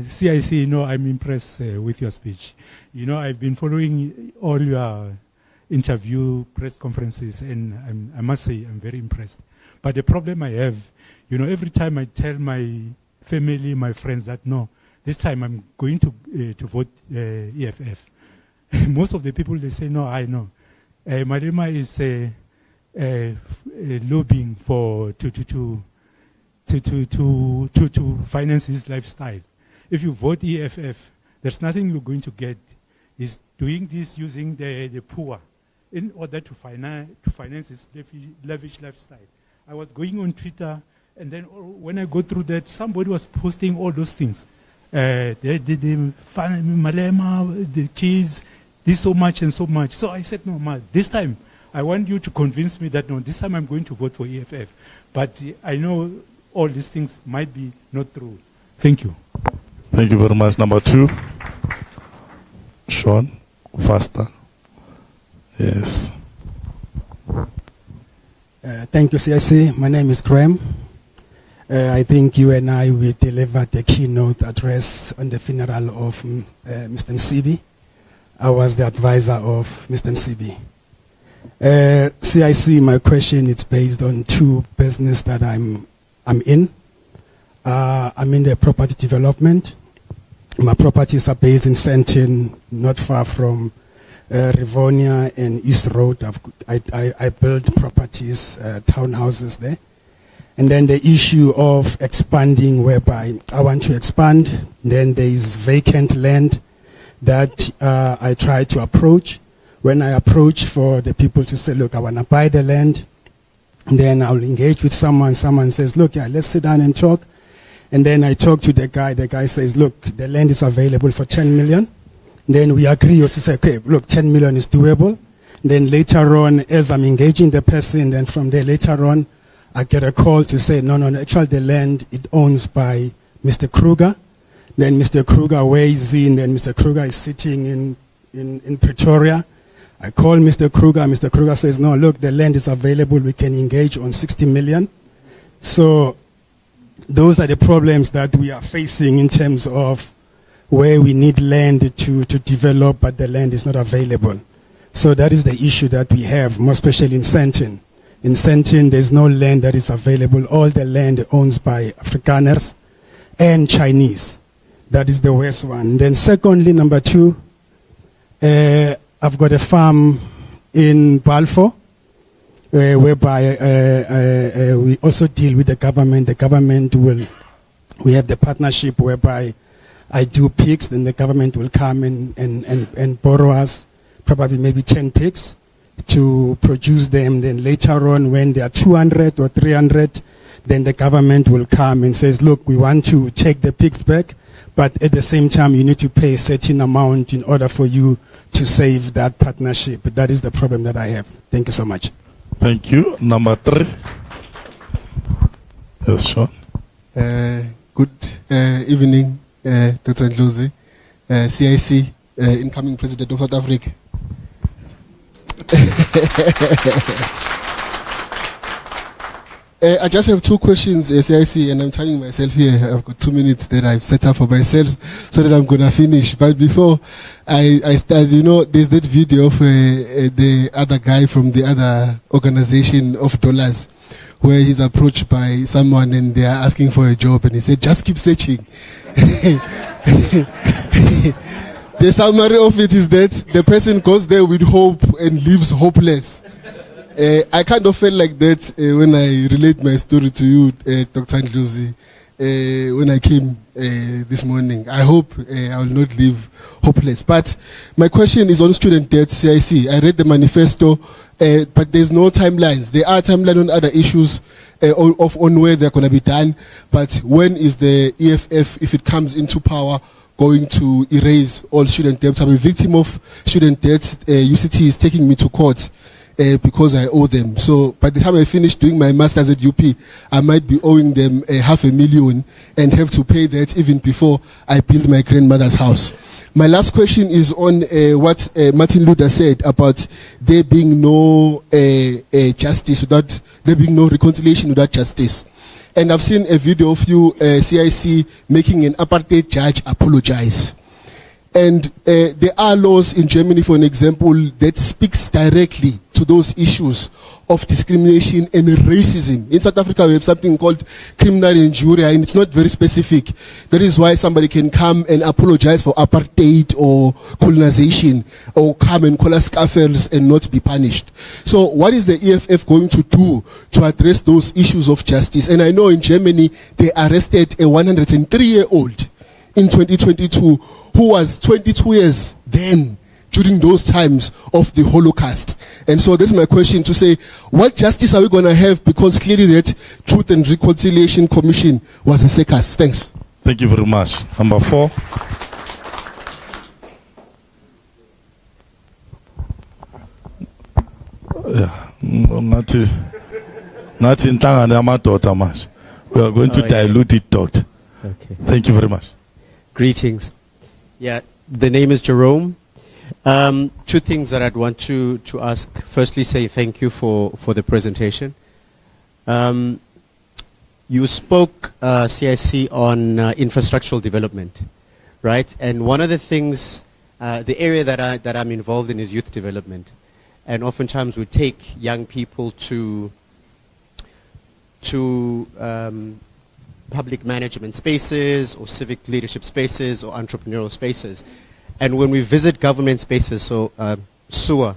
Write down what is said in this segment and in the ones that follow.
CIC, I'm impressed with your speech. I've been following all your interview press conferences, and I must say I'm very impressed. But the problem I have, every time I tell my family, my friends that no, this time I'm going to vote EFF. Most of the people, they say, no, I know. Malema is lobbying to finance his lifestyle. If you vote EFF, there's nothing you're going to get. He's doing this using the poor in order to finance his lavish lifestyle. I was going on Twitter, and then when I go through that, somebody was posting all those things. The Malema, the kids, this so much and so much. So I said, no, this time I want you to convince me that no, this time I'm going to vote for EFF. But I know all these things might be not true. Thank you. Thank you very much. Number 2. Sean, faster. Yes. Thank you, CIC. My name is Graham. I think you and I will deliver the keynote address on the funeral of Mr. Msibi. I was the advisor of Mr. Msibi. CIC, my question is based on 2 business that I'm in. I'm in the property development. My properties are based in Sandton, not far from Rivonia and East Road. I build properties, townhouses there. And then the issue of expanding, whereby I want to expand, then there is vacant land that I try to approach. When I approach for the people to say, look, I want to buy the land, then I'll engage with someone. Someone says, look, yeah, let's sit down and talk. And then I talk to the guy. The guy says, look, the land is available for 10 million. Then we agree to say, okay, look, 10 million is doable. Then later on, as I'm engaging the person, then from there later on, I get a call to say, no, actually the land, it owns by Mr. Kruger. Then Mr. Kruger weighs in, then Mr. Kruger is sitting in Pretoria. I call Mr. Kruger. Mr. Kruger says, no, look, the land is available. We can engage on 60 million. So those are the problems that we are facing in terms of where we need land to develop, but the land is not available. So that is the issue that we have, more especially in Sandton. In Sandton, there's no land that is available. All the land owned by Afrikaners and Chinese. That is the worst one. Then secondly, number 2, I've got a farm in Balfour, whereby we also deal with the government. The government we have the partnership whereby I do pigs, then the government will come and borrow us probably maybe 10 pigs to produce them. Then later on, when there are 200 or 300, then the government will come and says, look, we want to take the pigs back, but at the same time, you need to pay a certain amount in order for you to save that partnership. That is the problem that I have. Thank you so much. Thank you. Number 3. Yes, Sean. Good evening, Dr. Ndlozi, CIC, incoming President of South Africa. I just have 2 questions, CIC, and I'm telling myself here, I've got 2 minutes that I've set up for myself so that I'm going to finish. But before I start, there's that video of the other guy from the other organization of dollars, where he's approached by someone and they are asking for a job, and he said, just keep searching. The summary of it is that the person goes there with hope and leaves hopeless. I kind of felt like that when I relate my story to you, Dr. Ndlozi, when I came this morning. I hope I will not leave hopeless. But my question is on student debt, CIC. I read the manifesto, but there's no timelines. There are timelines on other issues on where they're going to be done. But when is the EFF, if it comes into power, going to erase all student debts? I'm a victim of student debts. UCT is taking me to court because I owe them. So by the time I finish doing my master's at UP, I might be owing them $500,000 and have to pay that even before I build my grandmother's house. My last question is on what Martin Luther said about there being no justice without, there being no reconciliation without justice. And I've seen a video of you, CIC, making an apartheid judge apologize. And there are laws in Germany, for an example, that speaks directly to those issues of discrimination and racism. In South Africa, we have something called criminal injury, and it's not very specific. That is why somebody can come and apologize for apartheid or colonization, or come and call us kafirs and not be punished. So what is the EFF going to do to address those issues of justice? And I know in Germany, they arrested a 103-year-old in 2022 who was 22 years then, during those times of the Holocaust. And so that's my question, to say, what justice are we going to have? Because clearly that Truth and Reconciliation Commission was a circus. Thanks. Thank you very much. Number 4. Yeah. Not in Tanganyama much. We are going to dilute it, Doctor. Okay. Thank you very much. Greetings. Yeah, the name is Jerome. 2 things that I'd want to ask. Firstly, say thank you for the presentation. You spoke, CIC, on infrastructural development, right? And one of the things, the area that I'm involved in is youth development. And oftentimes we take young people to public management spaces or civic leadership spaces or entrepreneurial spaces. And when we visit government spaces, so sewer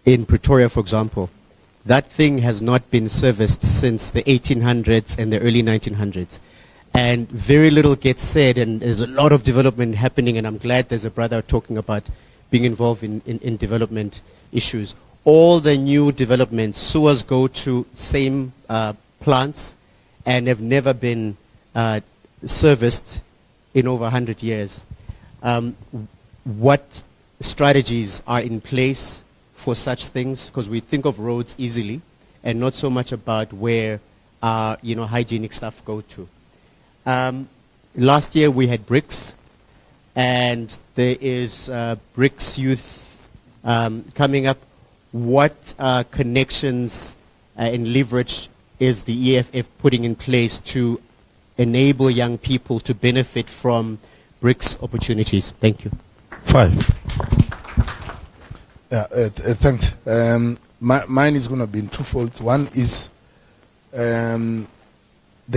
in Pretoria, for example, that thing has not been serviced since the 1800s and the early 1900s. And very little gets said, and there's a lot of development happening, and I'm glad there's a brother talking about being involved in development issues. All the new developments, sewers go to same plants, and have never been serviced in over 100 years. What strategies are in place for such things? Because we think of roads easily, and not so much about where hygienic stuff go to. Last year we had BRICS, and there is BRICS Youth coming up. What connections and leverage is the EFF putting in place to enable young people to benefit from BRICS opportunities? Thank you. 5. Yeah, thanks. Mine is going to be in twofold. One is the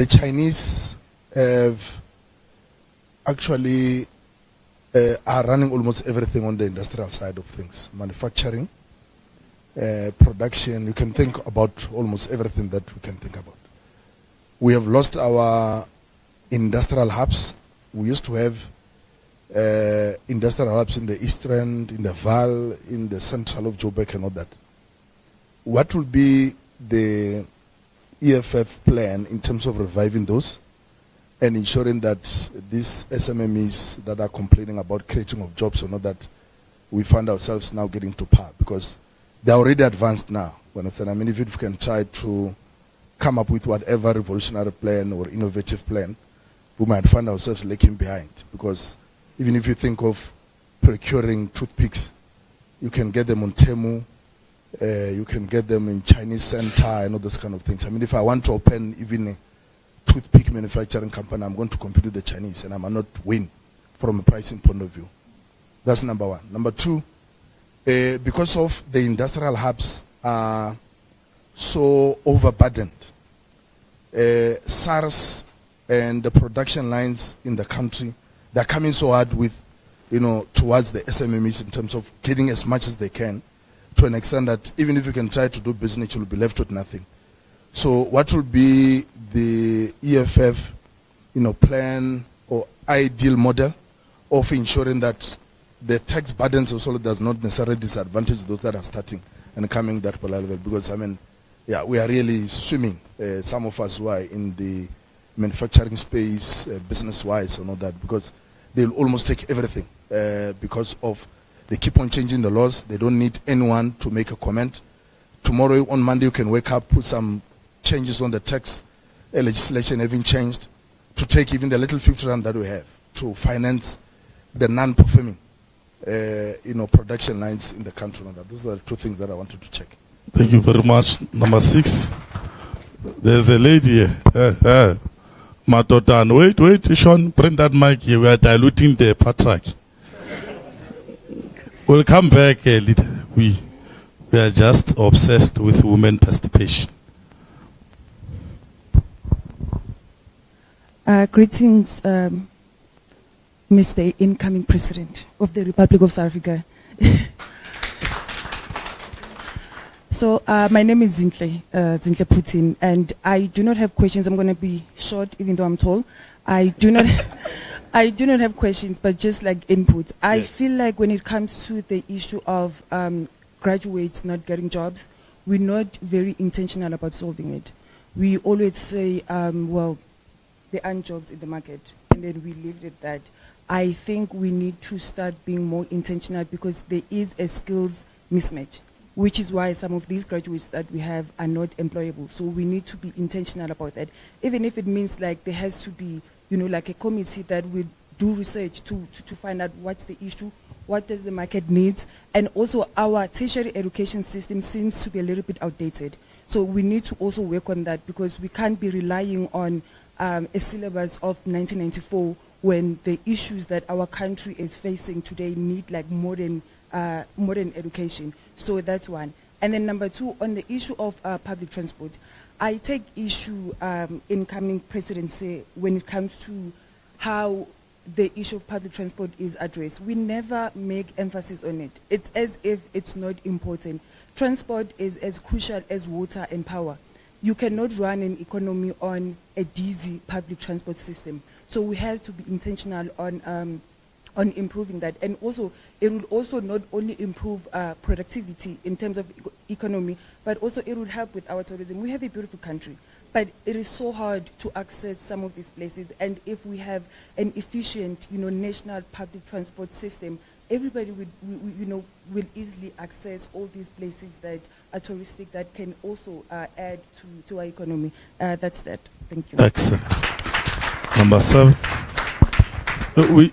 Chinese have actually are running almost everything on the industrial side of things. Manufacturing, production, you can think about almost everything that we can think about. We have lost our industrial hubs. We used to have industrial hubs in the East End, in the Val, in the central of Joburg and all that. What will be the EFF plan in terms of reviving those and ensuring that these SMMEs that are complaining about creating of jobs or not, that we find ourselves now getting to par? Because they're already advanced now. I mean, if you can try to come up with whatever revolutionary plan or innovative plan, we might find ourselves lagging behind. Because even if you think of procuring toothpicks, you can get them on Temu, you can get them in Chinese center and all those kind of things. I mean, if I want to open even a toothpick manufacturing company, I'm going to compete with the Chinese, and I might not win from a pricing point of view. That's number one. Number two, because of the industrial hubs are so overburdened, SARS and the production lines in the country, they're coming so hard with, towards the SMMEs in terms of getting as much as they can, to an extent that even if you can try to do business, you'll be left with nothing. So what will be the EFF, plan or ideal model of ensuring that the tax burdens also does not necessarily disadvantage those that are starting and coming that particular level? Because, I mean, yeah, we are really swimming, some of us who are in the manufacturing space, business-wise and all that, because they'll almost take everything because of they keep on changing the laws. They don't need anyone to make a comment. Tomorrow, on Monday, you can wake up, put some changes on the tax legislation having changed to take even the little 50 rand that we have to finance the non-performing production lines in the country. Those are the 2 things that I wanted to check. Thank you very much. Number 6. There's a lady here. Matotan. Wait, Sean, bring that mic here. We are diluting the patriarchy. We'll come back, leader. We are just obsessed with women participation. Greetings, Mr. Incoming President of the Republic of South Africa. So my name is Zintle Putin, and I do not have questions. I'm going to be short, even though I'm tall. I do not have questions, but just like input. I feel like when it comes to the issue of graduates not getting jobs, we're not very intentional about solving it. We always say, well, there aren't jobs in the market, and then we leave it at that. I think we need to start being more intentional because there is a skills mismatch, which is why some of these graduates that we have are not employable. So we need to be intentional about that, even if it means like there has to be, like a committee that will do research to find out what's the issue, what does the market needs, and also our tertiary education system seems to be a little bit outdated. So we need to also work on that because we can't be relying on a syllabus of 1994 when the issues that our country is facing today need like modern education. So that's one. And then number two, on the issue of public transport, I take issue incoming presidency when it comes to how the issue of public transport is addressed. We never make emphasis on it. It's as if it's not important. Transport is as crucial as water and power. You cannot run an economy on a dizzy public transport system. So we have to be intentional on improving that. And also, it would also not only improve productivity in terms of economy, but also it would help with our tourism. We have a beautiful country, but it is so hard to access some of these places. And if we have an efficient, national public transport system, everybody will easily access all these places that are touristic that can also add to our economy. That's that. Thank you. Excellent. Number 7.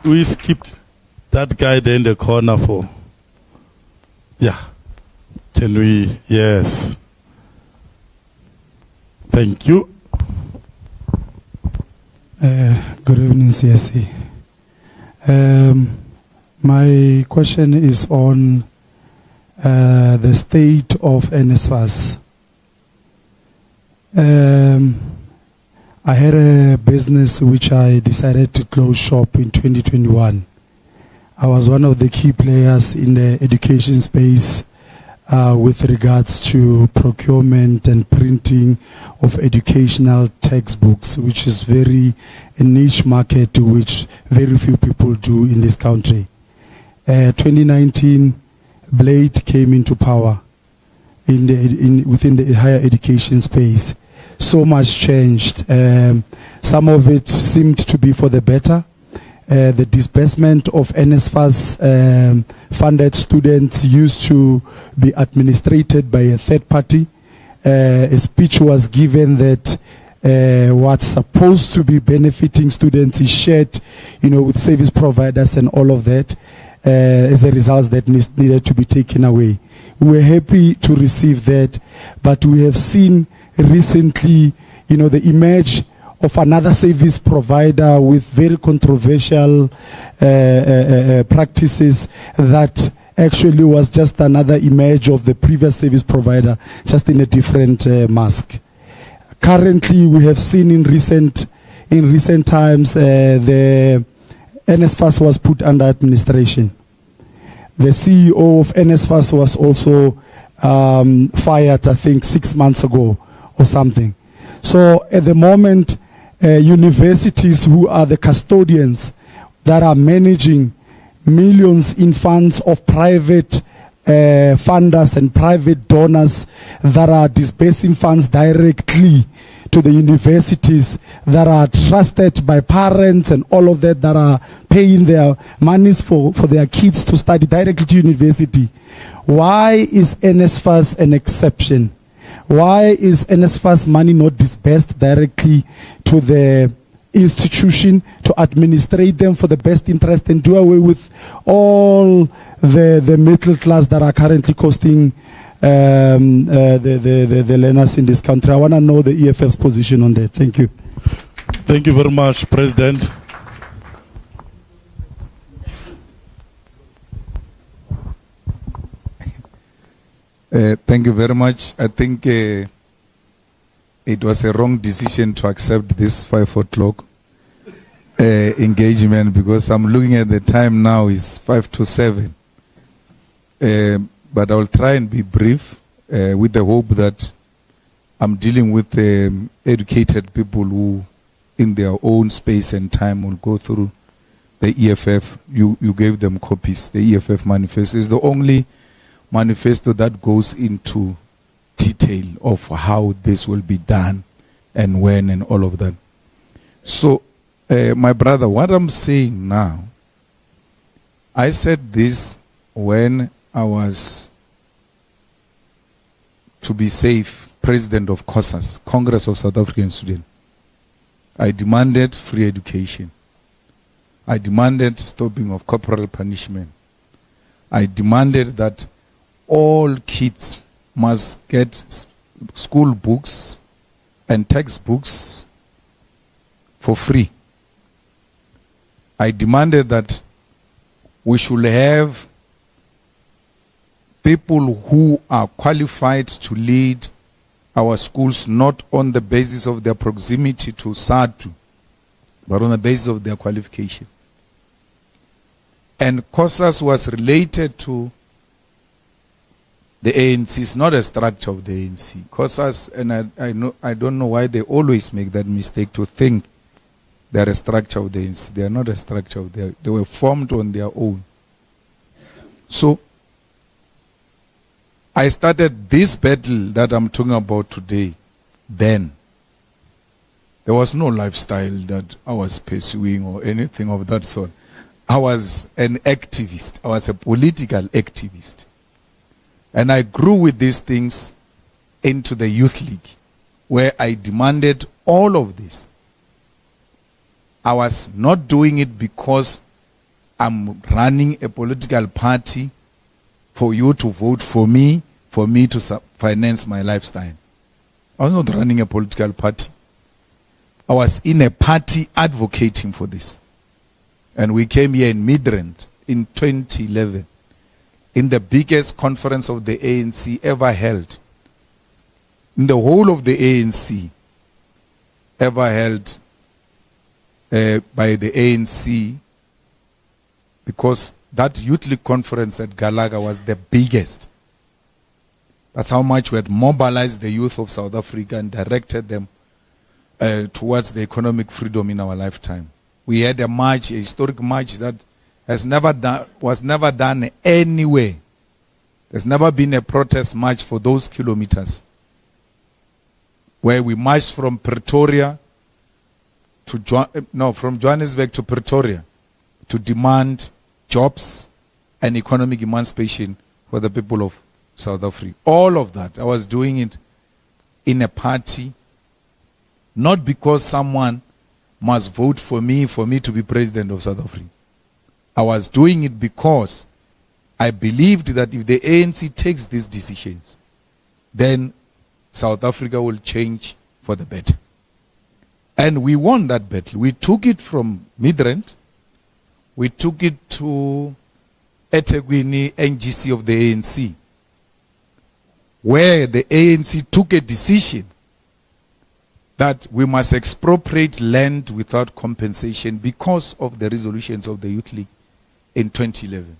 We skipped that guy there in the corner for. Yeah. Can we? Yes. Thank you. Good evening, CIC. My question is on the state of NSFAS. I had a business which I decided to close shop in 2021. I was one of the key players in the education space with regards to procurement and printing of educational textbooks, which is a niche market which very few people do in this country. 2019, Blade came into power within the higher education space. So much changed. Some of it seemed to be for the better. The disbursement of NSFAS funded students used to be administrated by a third party. A speech was given that what's supposed to be benefiting students is shared, with service providers and all of that. As a result, that needed to be taken away. We were happy to receive that, but we have seen recently, the image of another service provider with very controversial practices that actually was just another image of the previous service provider, just in a different mask. Currently, we have seen in recent times the NSFAS was put under administration. The CEO of NSFAS was also fired, I think, 6 months ago or something. So at the moment, universities who are the custodians that are managing millions in funds of private funders and private donors that are disbursing funds directly to the universities that are trusted by parents and all of that are paying their monies for their kids to study directly to university. Why is NSFAS an exception? Why is NSFAS money not disbursed directly to the institution to administrate them for the best interest and do away with all the middle class that are currently costing the learners in this country. I want to know the EFF's position on that. Thank you. Thank you very much, President. Thank you very much. I think it was a wrong decision to accept this 5 o'clock engagement, because I'm looking at the time now is 5 to 7. But I will try and be brief with the hope that I'm dealing with educated people who in their own space and time will go through the EFF. You gave them copies. The EFF manifesto is the only manifesto that goes into detail of how this will be done and when and all of that. So, my brother, what I'm saying now, I said this when I was, to be safe, president of COSAS, Congress of South African Students. I demanded free education. I demanded stopping of corporal punishment. I demanded that all kids must get school books and textbooks for free. I demanded that we should have people who are qualified to lead our schools, not on the basis of their proximity to SADTU, but on the basis of their qualification. And COSAS was related to the ANC. It's not a structure of the ANC. COSAS, and I don't know why they always make that mistake to think they're a structure of the ANC. They are not a structure of their, they were formed on their own. So, I started this battle that I'm talking about today. Then, there was no lifestyle that I was pursuing or anything of that sort. I was an activist. I was a political activist. And I grew with these things into the Youth League, where I demanded all of this. I was not doing it because I'm running a political party for you to vote for me to finance my lifestyle. I was not running a political party. I was in a party advocating for this. And we came here in Midrand in 2011. In the biggest conference of the ANC ever held, in the whole of the ANC ever held by the ANC, because that Youth League conference at Galaga was the biggest. That's how much we had mobilized the youth of South Africa and directed them towards the economic freedom in our lifetime. We had a march, a historic march that was never done anywhere. There's never been a protest march for those kilometers, where we marched from Pretoria from Johannesburg to Pretoria to demand jobs and economic emancipation for the people of South Africa. All of that, I was doing it in a party, not because someone must vote for me to be president of South Africa. I was doing it because I believed that if the ANC takes these decisions, then South Africa will change for the better. And we won that battle. We took it from Midrand. We took it to eThekwini NGC of the ANC, where the ANC took a decision that we must expropriate land without compensation because of the resolutions of the Youth League in 2011.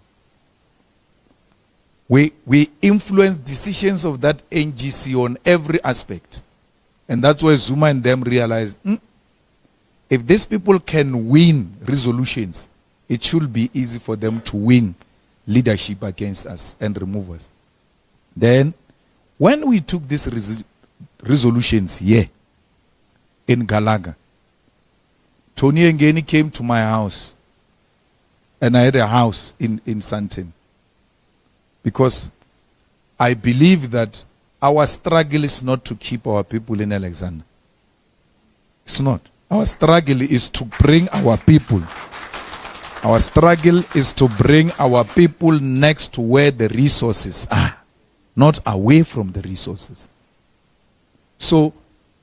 We influenced decisions of that NGC on every aspect. And that's why Zuma and them realized, if these people can win resolutions, it should be easy for them to win leadership against us and remove us. Then, when we took these resolutions here in Galaga, Tony Ngeni came to my house, and I had a house in Sandton, because I believe that our struggle is not to keep our people in Alexander. It's not. Our struggle is to bring our people. Our struggle is to bring our people next to where the resources are, not away from the resources. So,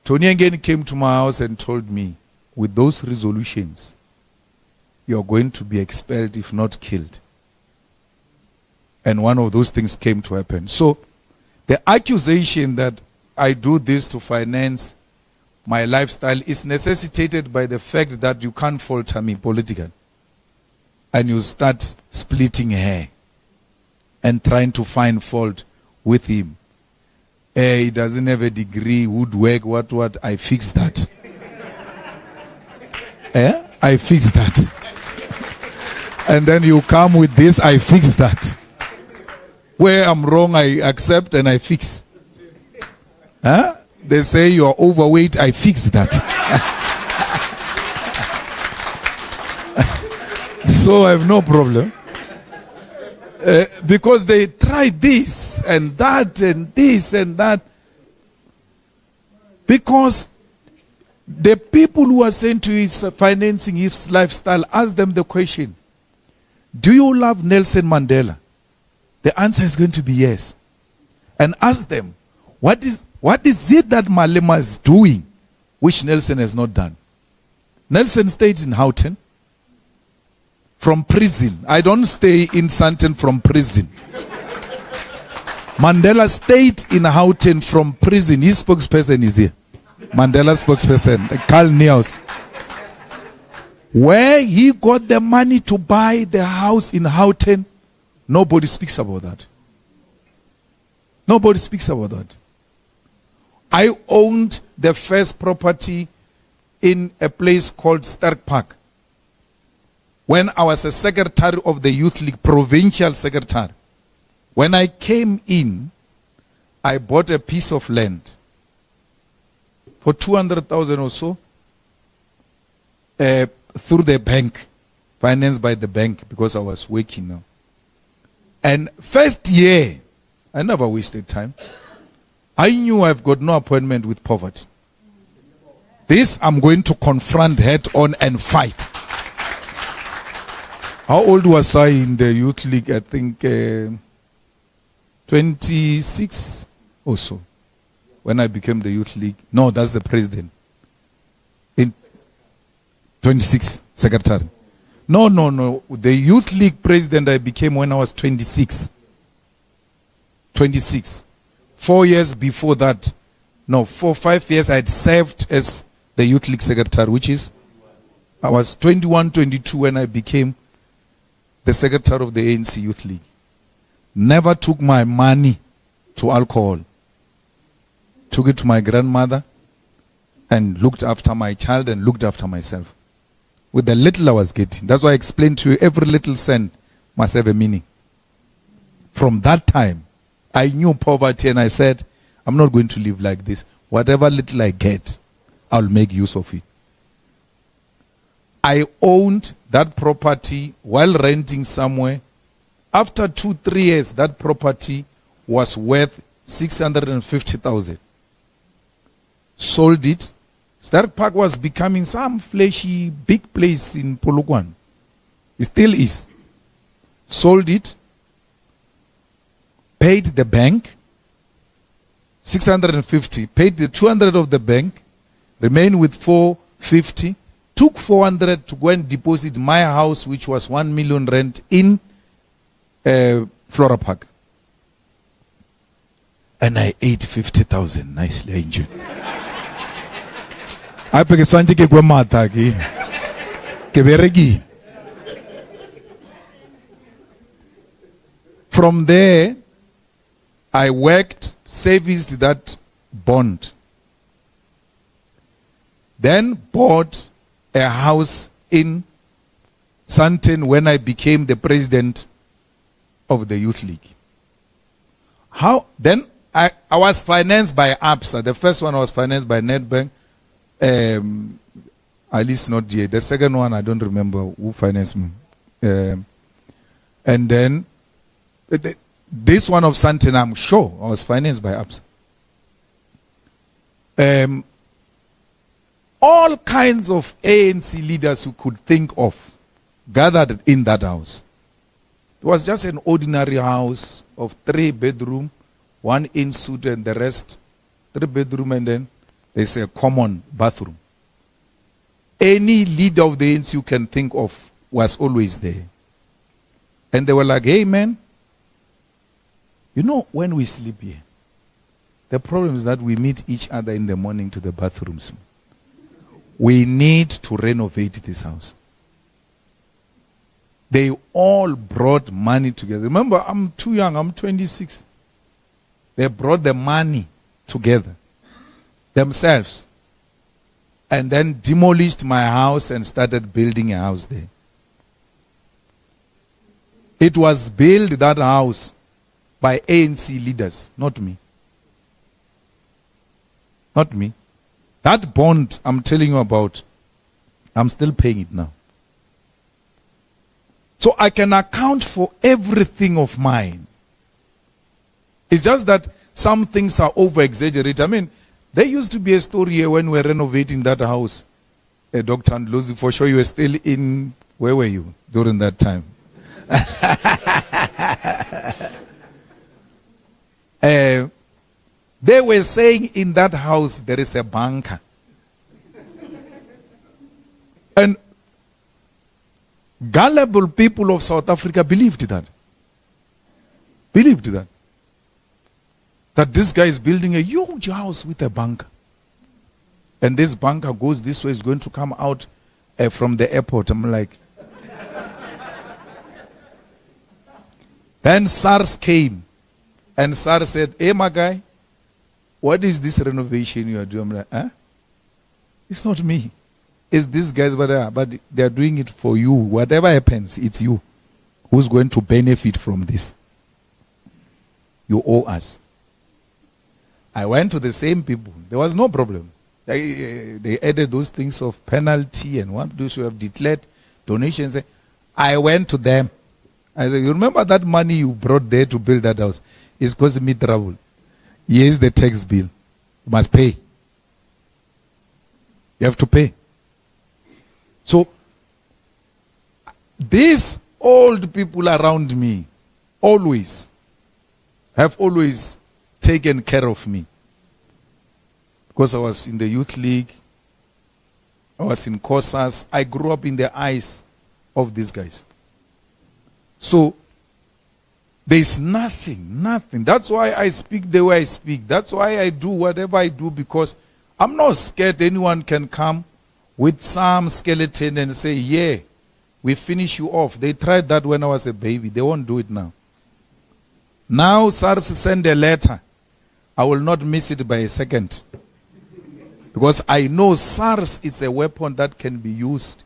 Tony again came to my house and told me, with those resolutions, you're going to be expelled if not killed. And one of those things came to happen. So, the accusation that I do this to finance my lifestyle is necessitated by the fact that you can't falter me politically. And you start splitting hair and trying to find fault with him. He doesn't have a degree, woodwork, what, I fix that. I fix that. And then you come with this, I fix that. Where I'm wrong, I accept and I fix. They say you're overweight, I fix that. So I have no problem. Because they tried this and that and this and that. Because the people who are saying to his financing his lifestyle, ask them the question, do you love Nelson Mandela? The answer is going to be yes. And ask them, what is it that Malema is doing which Nelson has not done? Nelson stayed in Sandton from prison. I don't stay in Sandton from prison. Mandela stayed in Sandton from prison. His spokesperson is here. Mandela's spokesperson, Carl Niels. Where he got the money to buy the house in Sandton, nobody speaks about that. Nobody speaks about that. I owned the first property in a place called Stark Park. When I was a secretary of the Youth League, provincial secretary, when I came in, I bought a piece of land for 200,000 or so through the bank, financed by the bank because I was working now. And first year, I never wasted time. I knew I've got no appointment with poverty. This I'm going to confront head on and fight. How old was I in the Youth League? I think 26 or so. When I became the Youth League. No, that's the president. In 26, secretary. No. The Youth League president I became when I was 26. 26. 4 years before that. No, 5 years I had served as the Youth League secretary, which is, I was 21, 22 when I became the secretary of the ANC Youth League. Never took my money to alcohol. Took it to my grandmother and looked after my child and looked after myself. With the little I was getting. That's why I explained to you, every little cent must have a meaning. From that time, I knew poverty and I said, I'm not going to live like this. Whatever little I get, I'll make use of it. I owned that property while renting somewhere. After 2-3 years, that property was worth 650,000. Sold it. Stark Park was becoming some fleshy, big place in Polokwane. It still is. Sold it. Paid the bank 650. Paid the 200 of the bank. Remained with 450. Took 400 to go and deposit my house, which was 1 million rent in Flora Park. And I ate 50,000. Nicely, I enjoyed. I peke swante ke kwa mata ke bereki. From there, I worked, serviced that bond. Then bought a house in Sandton when I became the president of the Youth League. Then I was financed by ABSA. The first one was financed by Nedbank. At least not yet. The second one, I don't remember who financed me. And then this one of Sandton, I'm sure, I was financed by ABSA. All kinds of ANC leaders who could think of gathered in that house. It was just an ordinary house of 3 bedroom, one in suite and the rest 3-bedroom, and then there's a common bathroom. Any leader of the ANC you can think of was always there. And they were like, hey man, you know, when we sleep here, the problem is that we meet each other in the morning to the bathrooms. We need to renovate this house. They all brought money together. Remember, I'm too young, I'm 26. They brought the money together themselves and then demolished my house and started building a house there. It was built, that house, by ANC leaders, not me. Not me. That bond I'm telling you about, I'm still paying it now. So I can account for everything of mine. It's just that some things are over-exaggerated. I mean, there used to be a story here when we were renovating that house. Dr. Ndlozi, for sure you were still in, where were you during that time? They were saying in that house there is a bunker. And gullible people of South Africa believed that. Believed that. That this guy is building a huge house with a bunker. And this bunker goes this way, is going to come out from the airport. I'm like. Then SARS came. And SARS said, hey my guy, what is this renovation you are doing? I'm like, huh? It's not me. It's these guys, but they are doing it for you. Whatever happens, it's you who's going to benefit from this. You owe us. I went to the same people. There was no problem. They added those things of penalty and what those who have declared donations. I went to them. I said, you remember that money you brought there to build that house? It's causing me trouble. Here's the tax bill. You must pay. You have to pay. So, these old people around me have always taken care of me. Because I was in the youth league, I was in COSAS, I grew up in the eyes of these guys. So, there's nothing. That's why I speak the way I speak. That's why I do whatever I do, because I'm not scared anyone can come with some skeleton and say, yeah, we finish you off. They tried that when I was a baby. They won't do it now. Now SARS send a letter. I will not miss it by a second. Because I know SARS is a weapon that can be used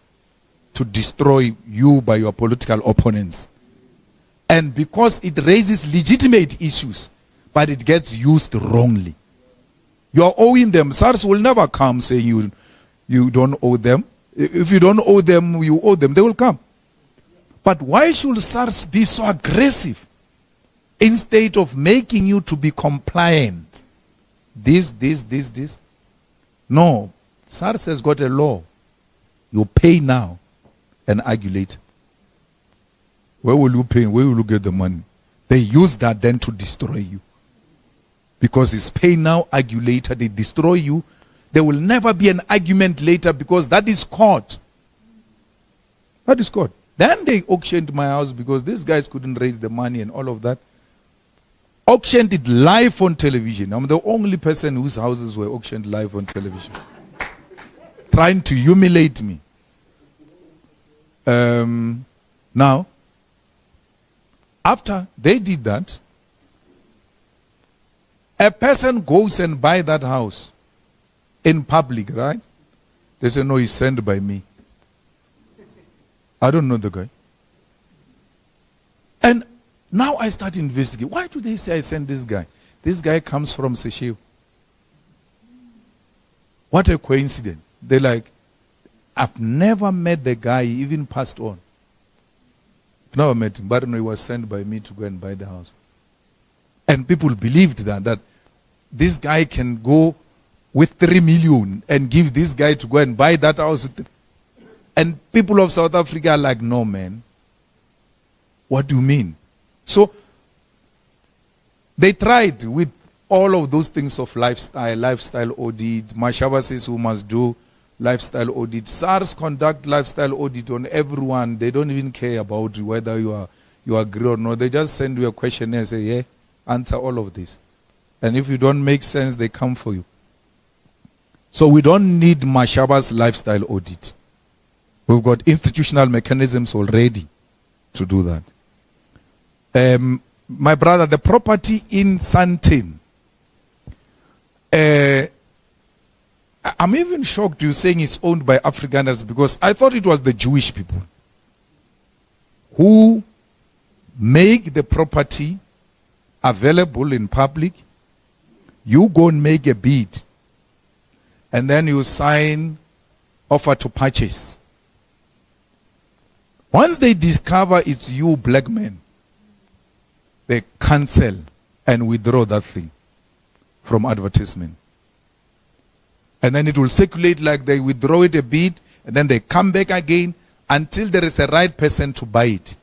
to destroy you by your political opponents. And because it raises legitimate issues, but it gets used wrongly. You are owing them. SARS will never come saying you don't owe them. If you don't owe them, you owe them. They will come. But why should SARS be so aggressive instead of making you to be compliant? This. No. SARS has got a law. You pay now and argue later. Where will you pay? Where will you get the money? They use that then to destroy you. Because it's pay now, argue later. They destroy you. There will never be an argument later because that is court. That is court. Then they auctioned my house because these guys couldn't raise the money and all of that. Auctioned it live on television. I'm the only person whose houses were auctioned live on television. Trying to humiliate me. Now, after they did that, a person goes and buys that house in public, right? They say, no, he's sent by me. I don't know the guy. And now I start investigating. Why do they say I sent this guy? This guy comes from Seychelles. What a coincidence. They're like, I've never met the guy, he even passed on. I've never met him, but no, he was sent by me to go and buy the house. And people believed that this guy can go with 3 million and give this guy to go and buy that house. And people of South Africa are like, no, man. What do you mean? So, They tried with all of those things of lifestyle audit. Mashaba says who must do lifestyle audit. SARS conduct lifestyle audit on everyone. They don't even care about whether you agree or not. They just send you a questionnaire and say, yeah, answer all of this. And if you don't make sense, they come for you. So we don't need Mashaba's lifestyle audit. We've got institutional mechanisms already to do that. My brother, the property in Sandton, I'm even shocked you're saying it's owned by Afrikaners, because I thought it was the Jewish people who make the property available in public. You go and make a bid, and then you sign offer to purchase. Once they discover it's you, black men, they cancel and withdraw that thing from advertisement. And then it will circulate like they withdraw it a bit, and then they come back again until there is a right person to buy it.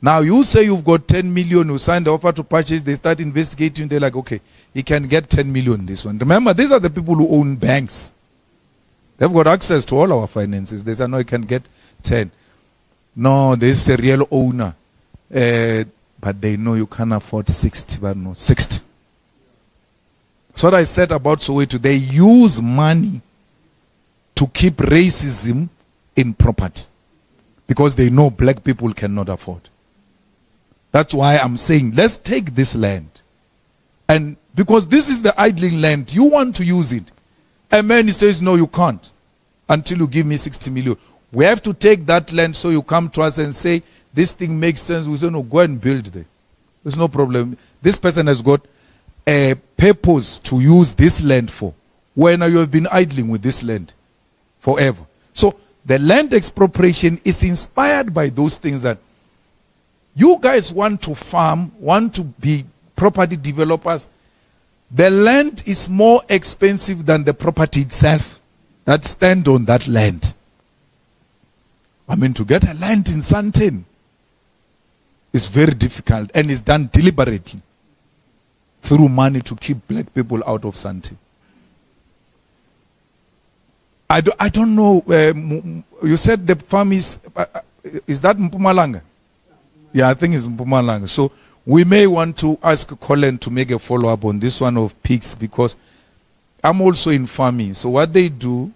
Now you say you've got 10 million, you sign the offer to purchase, they start investigating, they're like, okay, he can get 10 million this one. Remember, these are the people who own banks. They've got access to all our finances. They say, no, you can get 10. No, this is a real owner. But they know you can't afford 60, but no, 60. So what I said about Soweto, they use money to keep racism in property, because they know black people cannot afford. That's why I'm saying, let's take this land. And because this is the idling land, you want to use it. And man, he says, no, you can't until you give me 60 million. We have to take that land, so you come to us and say, this thing makes sense. We say, no, go and build there. There's no problem. This person has got a purpose to use this land for, when you have been idling with this land forever. So the land expropriation is inspired by those things that you guys want to farm, want to be property developers. The land is more expensive than the property itself that stand on that land. I mean, to get a land in Sandton is very difficult, and is done deliberately through money to keep black people out of Sandton. I don't know. You said the farm is that Mpumalanga? Yeah, I think it's Mpumalanga. So we may want to ask Colin to make a follow-up on this one of pigs, because I'm also in farming. So what they do,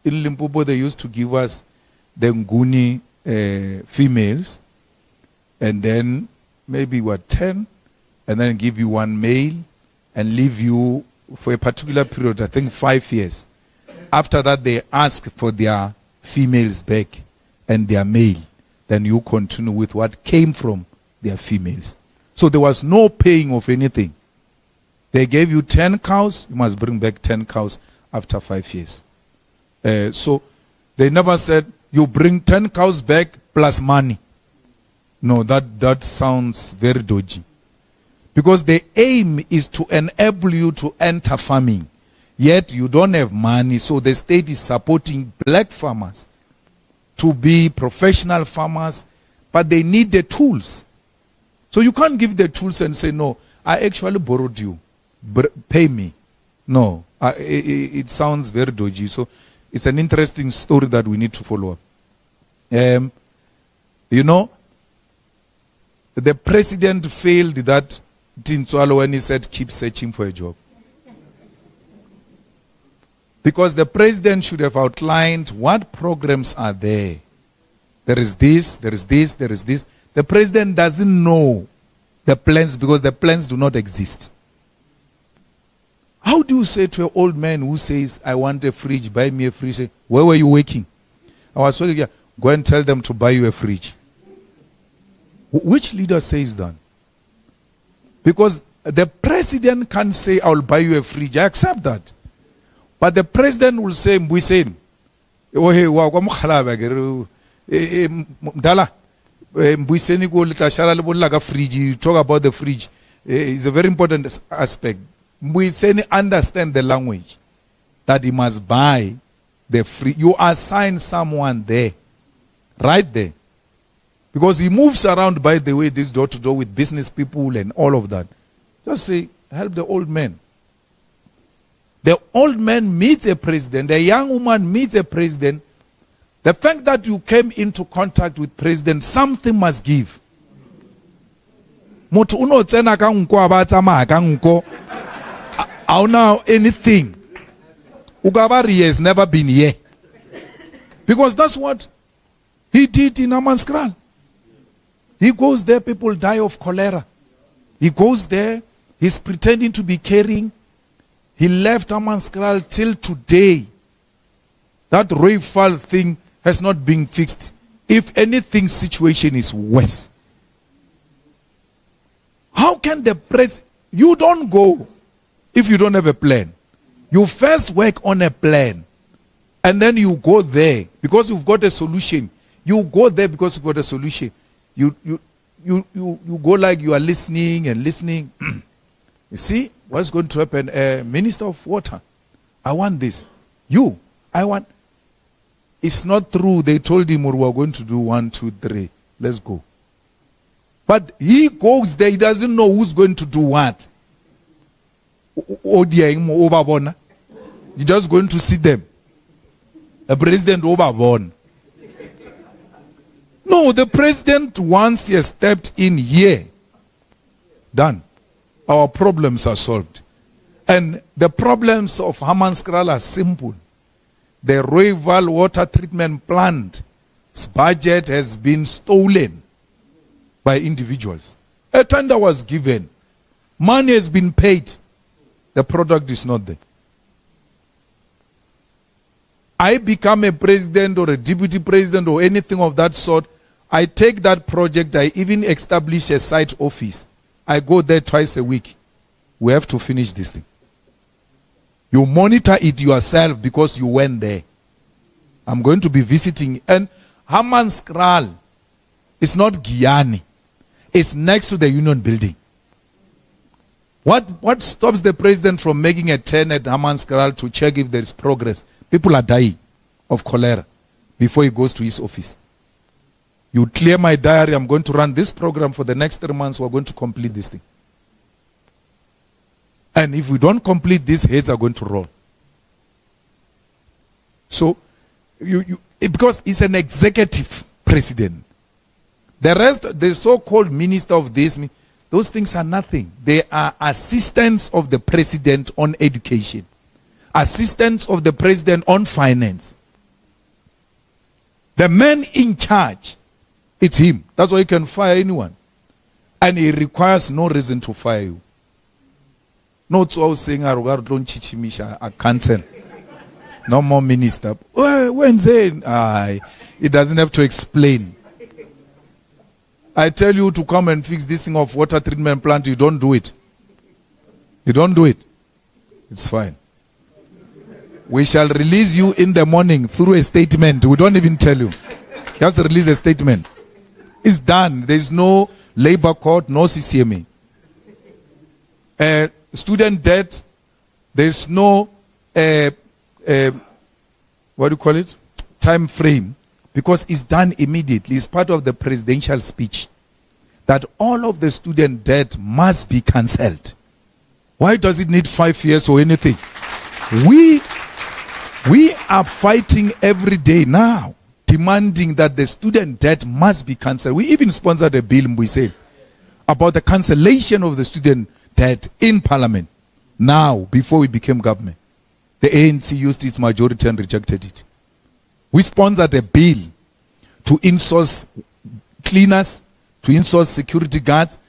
in Limpopo, they used to give us the Nguni females, and then maybe 10, and then give you one male, and leave you for a particular period, I think 5 years. After that, they ask for their females back and their male. Then you continue with what came from their females. So there was no paying of anything. They gave you 10 cows, you must bring back 10 cows after 5 years. So they never said, you bring 10 cows back plus money. No, that sounds very dodgy. Because the aim is to enable you to enter farming. Yet you don't have money, so the state is supporting black farmers to be professional farmers, but they need the tools. So you can't give the tools and say, no, I actually borrowed you, pay me. No, it sounds very dodgy. So it's an interesting story that we need to follow up. You know, the president failed that Tintswalo when he said, keep searching for a job. Because the president should have outlined what programs are there. There is this, there is this, there is this. The president doesn't know the plans, because the plans do not exist. How do you say to an old man who says, I want a fridge, buy me a fridge? Say, where were you working? I was working here. Go and tell them to buy you a fridge. Which leader says that? Because the president can't say, I will buy you a fridge. I accept that. But the president will say, Mbuyiseni, you talk about the fridge. It's a very important aspect. Mbuyiseni understand the language that he must buy the fridge. You assign someone there, right there. Because he moves around, by the way, this door to door with business people and all of that. Just say, help the old man. The old man meets a president, the young woman meets a president. The fact that you came into contact with president, something must give. Moto uno tsena ka nko abatama ka nko. I don't know anything. Ugabari has never been here. Because that's what he did in Amanskral. He goes there, people die of cholera. He goes there, he's pretending to be caring. He left Amanskral till today. That Royfal thing has not been fixed. If anything, situation is worse. How can the press... You don't go if you don't have a plan. You first work on a plan. And then you go there because you've got a solution. You go there because you've got a solution. You go like you are listening and listening. You see what's going to happen? Minister of Water, I want this. I want. It's not true. They told him we are going to do 1, 2, 3. Let's go. But he goes there. He doesn't know who's going to do what. You're just going to see them. A president overborn. No, the president, once he has stepped in here, done. Our problems are solved. And the problems of Hammanskral are simple. The Royval water treatment plant's budget has been stolen by individuals. A tender was given. Money has been paid. The product is not there. I become a president or a deputy president or anything of that sort. I take that project. I even establish a site office. I go there twice a week. We have to finish this thing. You monitor it yourself because you went there. I'm going to be visiting. And Hammanskral is not Guyane. It's next to the Union Building. What stops the president from making a turn at Hammanskral to check if there is progress? People are dying of cholera before he goes to his office. You clear my diary. I'm going to run this program for the next 3 months. We're going to complete this thing. And if we don't complete this, heads are going to roll. So, because he's an executive president. The rest, the so-called minister of this, those things are nothing. They are assistants of the president on education. Assistants of the president on finance. The man in charge, it's him. That's why you can fire anyone. And he requires no reason to fire you. Not so saying, don't chichimisha, I cancel. No more minister. When saying, it doesn't have to explain. I tell you to come and fix this thing of water treatment plant, you don't do it. You don't do it. It's fine. We shall release you in the morning through a statement. We don't even tell you. Just release a statement. It's done. There is no labor court, no CCMA. Student debt, there is no, what do you call it? Time frame. Because it's done immediately. It's part of the presidential speech that all of the student debt must be cancelled. Why does it need 5 years or anything? We are fighting every day now, demanding that the student debt must be cancelled. We even sponsored a bill, we said, about the cancellation of the student debt in parliament. Now, before we became government, the ANC used its majority and rejected it. We sponsored a bill to insource cleaners, to insource security guards,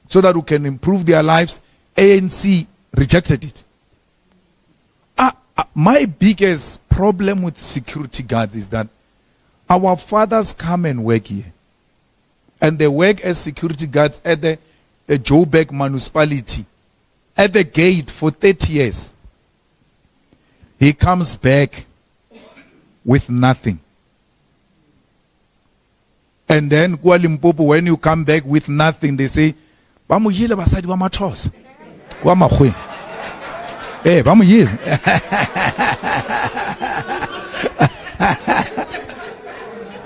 so that we can improve their lives. ANC rejected it. My biggest problem with security guards is that our fathers come and work here. And they work as security guards at the Joburg municipality, at the gate for 30 years. He comes back with nothing. And then, when you come back with nothing, they say, "Bamujile basadi ba mathosa." Kwa magwe. Bamujile.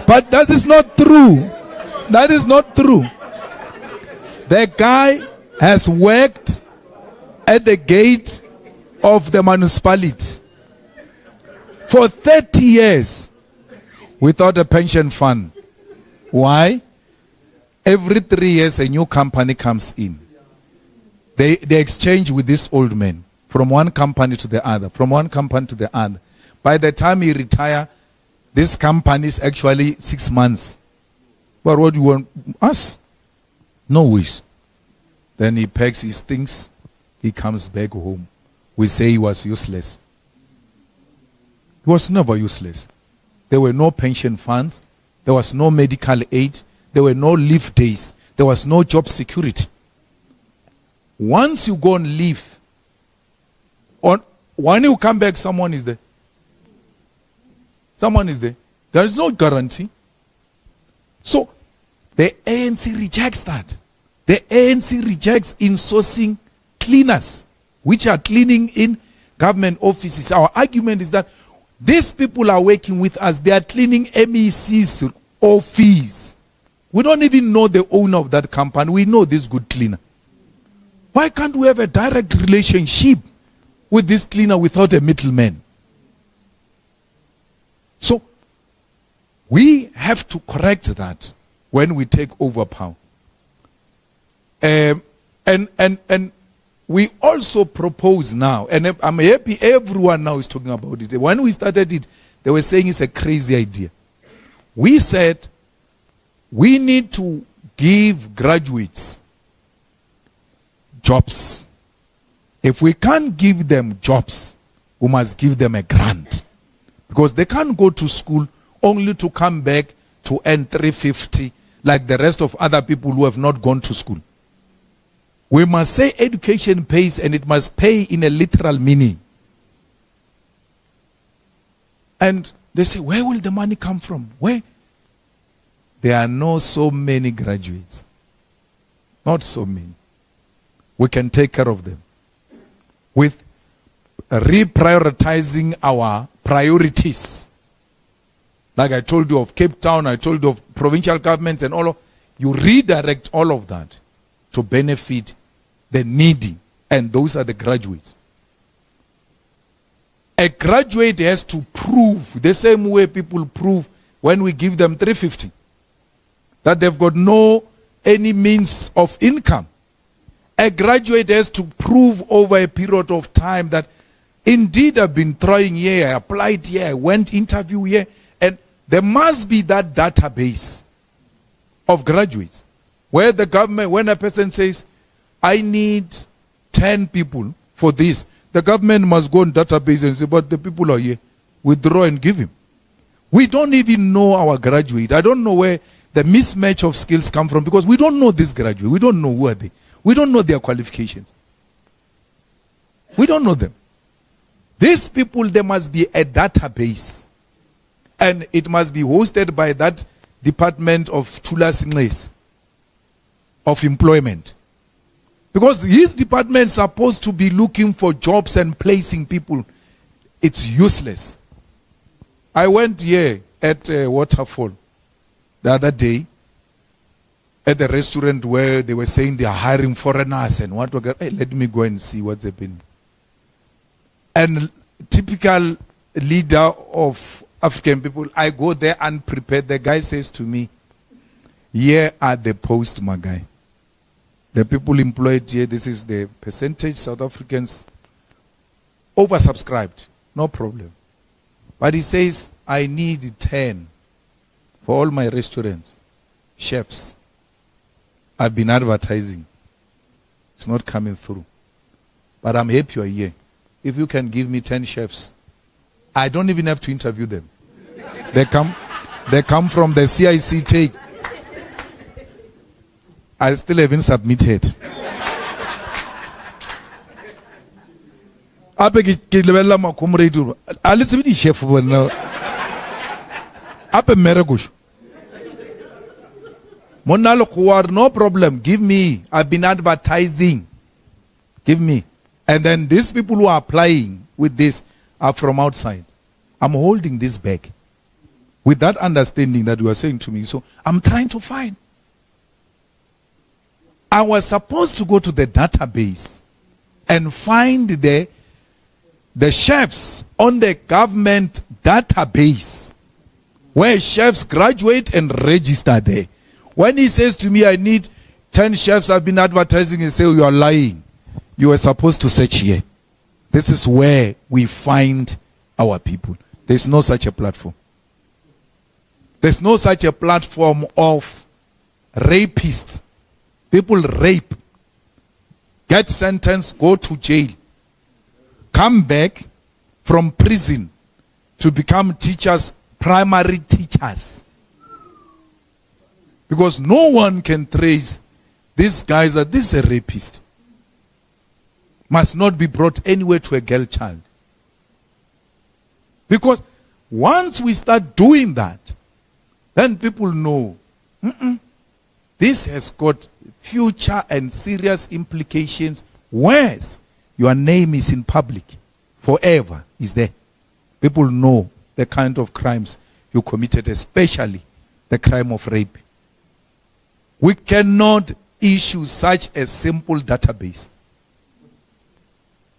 But that is not true. That is not true. The guy has worked at the gate of the municipality for 30 years without a pension fund. Why? Every 3 years a new company comes in. They exchange with this old man from one company to the other, from one company to the other. By the time he retire, this company is actually 6 months. But what do you want? Us? No wish. Then he packs his things, he comes back home. We say he was useless. He was never useless. There were no pension funds, there was no medical aid, there were no leave days, there was no job security. Once you go and leave, when you come back, someone is there. Someone is there. There is no guarantee. So, the ANC rejects that. The ANC rejects insourcing cleaners, which are cleaning in government offices. Our argument is that these people are working with us. They are cleaning MEC's office. We don't even know the owner of that company. We know this good cleaner. Why can't we have a direct relationship with this cleaner without a middleman? So, we have to correct that when we take over power. And we also propose now, and I'm happy everyone now is talking about it. When we started it, they were saying it's a crazy idea. We said we need to give graduates jobs. If we can't give them jobs, we must give them a grant. Because they can't go to school only to come back to earn 350 like the rest of other people who have not gone to school. We must say education pays, and it must pay in a literal meaning. And they say, where will the money come from? Where? There are not so many graduates. Not so many. We can take care of them with reprioritizing our priorities. Like I told you of Cape Town, I told you of provincial governments and all of, you redirect all of that to benefit the needy, and those are the graduates. A graduate has to prove, the same way people prove when we give them 350, that they've got any means of income. A graduate has to prove over a period of time that indeed I've been trying here, I applied here, I went interview here, and there must be that database of graduates where the government, when a person says, I need 10 people for this, the government must go on database and say, but the people are here, withdraw and give him. We don't even know our graduate. I don't know where the mismatch of skills come from, because we don't know this graduate. We don't know who are they. We don't know their qualifications. We don't know them. These people, there must be a database. And it must be hosted by that Department of Tulas of Employment. Because his department is supposed to be looking for jobs and placing people. It's useless. I went here at Waterfall the other day at the restaurant where they were saying they are hiring foreigners and what. Hey, let me go and see what's happening. And typical leader of African people, I go there unprepared. The guy says to me, here are the posts, my guy. The people employed here, this is the percentage. South Africans oversubscribed, no problem. But he says, I need 10 for all my restaurants, chefs. I've been advertising. It's not coming through. But I'm happy you're here. If you can give me 10 chefs, I don't even have to interview them. They come from the CIC take. I still haven't submitted. I beg you, my comrade. I listen to the chef for now. No problem. Give me. I've been advertising. Give me. And then these people who are applying with this are from outside. I'm holding this back with that understanding that you are saying to me. So I'm trying to find. I was supposed to go to the database and find the chefs on the government database where chefs graduate and register there. When he says to me, I need 10 chefs I've been advertising, and say, oh, you are lying. You were supposed to search here. This is where we find our people. There's no such a platform. There's no such a platform of rapists. People rape, get sentenced, go to jail, come back from prison to become teachers, primary teachers. Because no one can trace these guys that this is a rapist. Must not be brought anywhere to a girl child. Because once we start doing that, then people know this has got future and serious implications. Whereas your name is in public forever is there. People know the kind of crimes you committed, especially the crime of rape. We cannot issue such a simple database.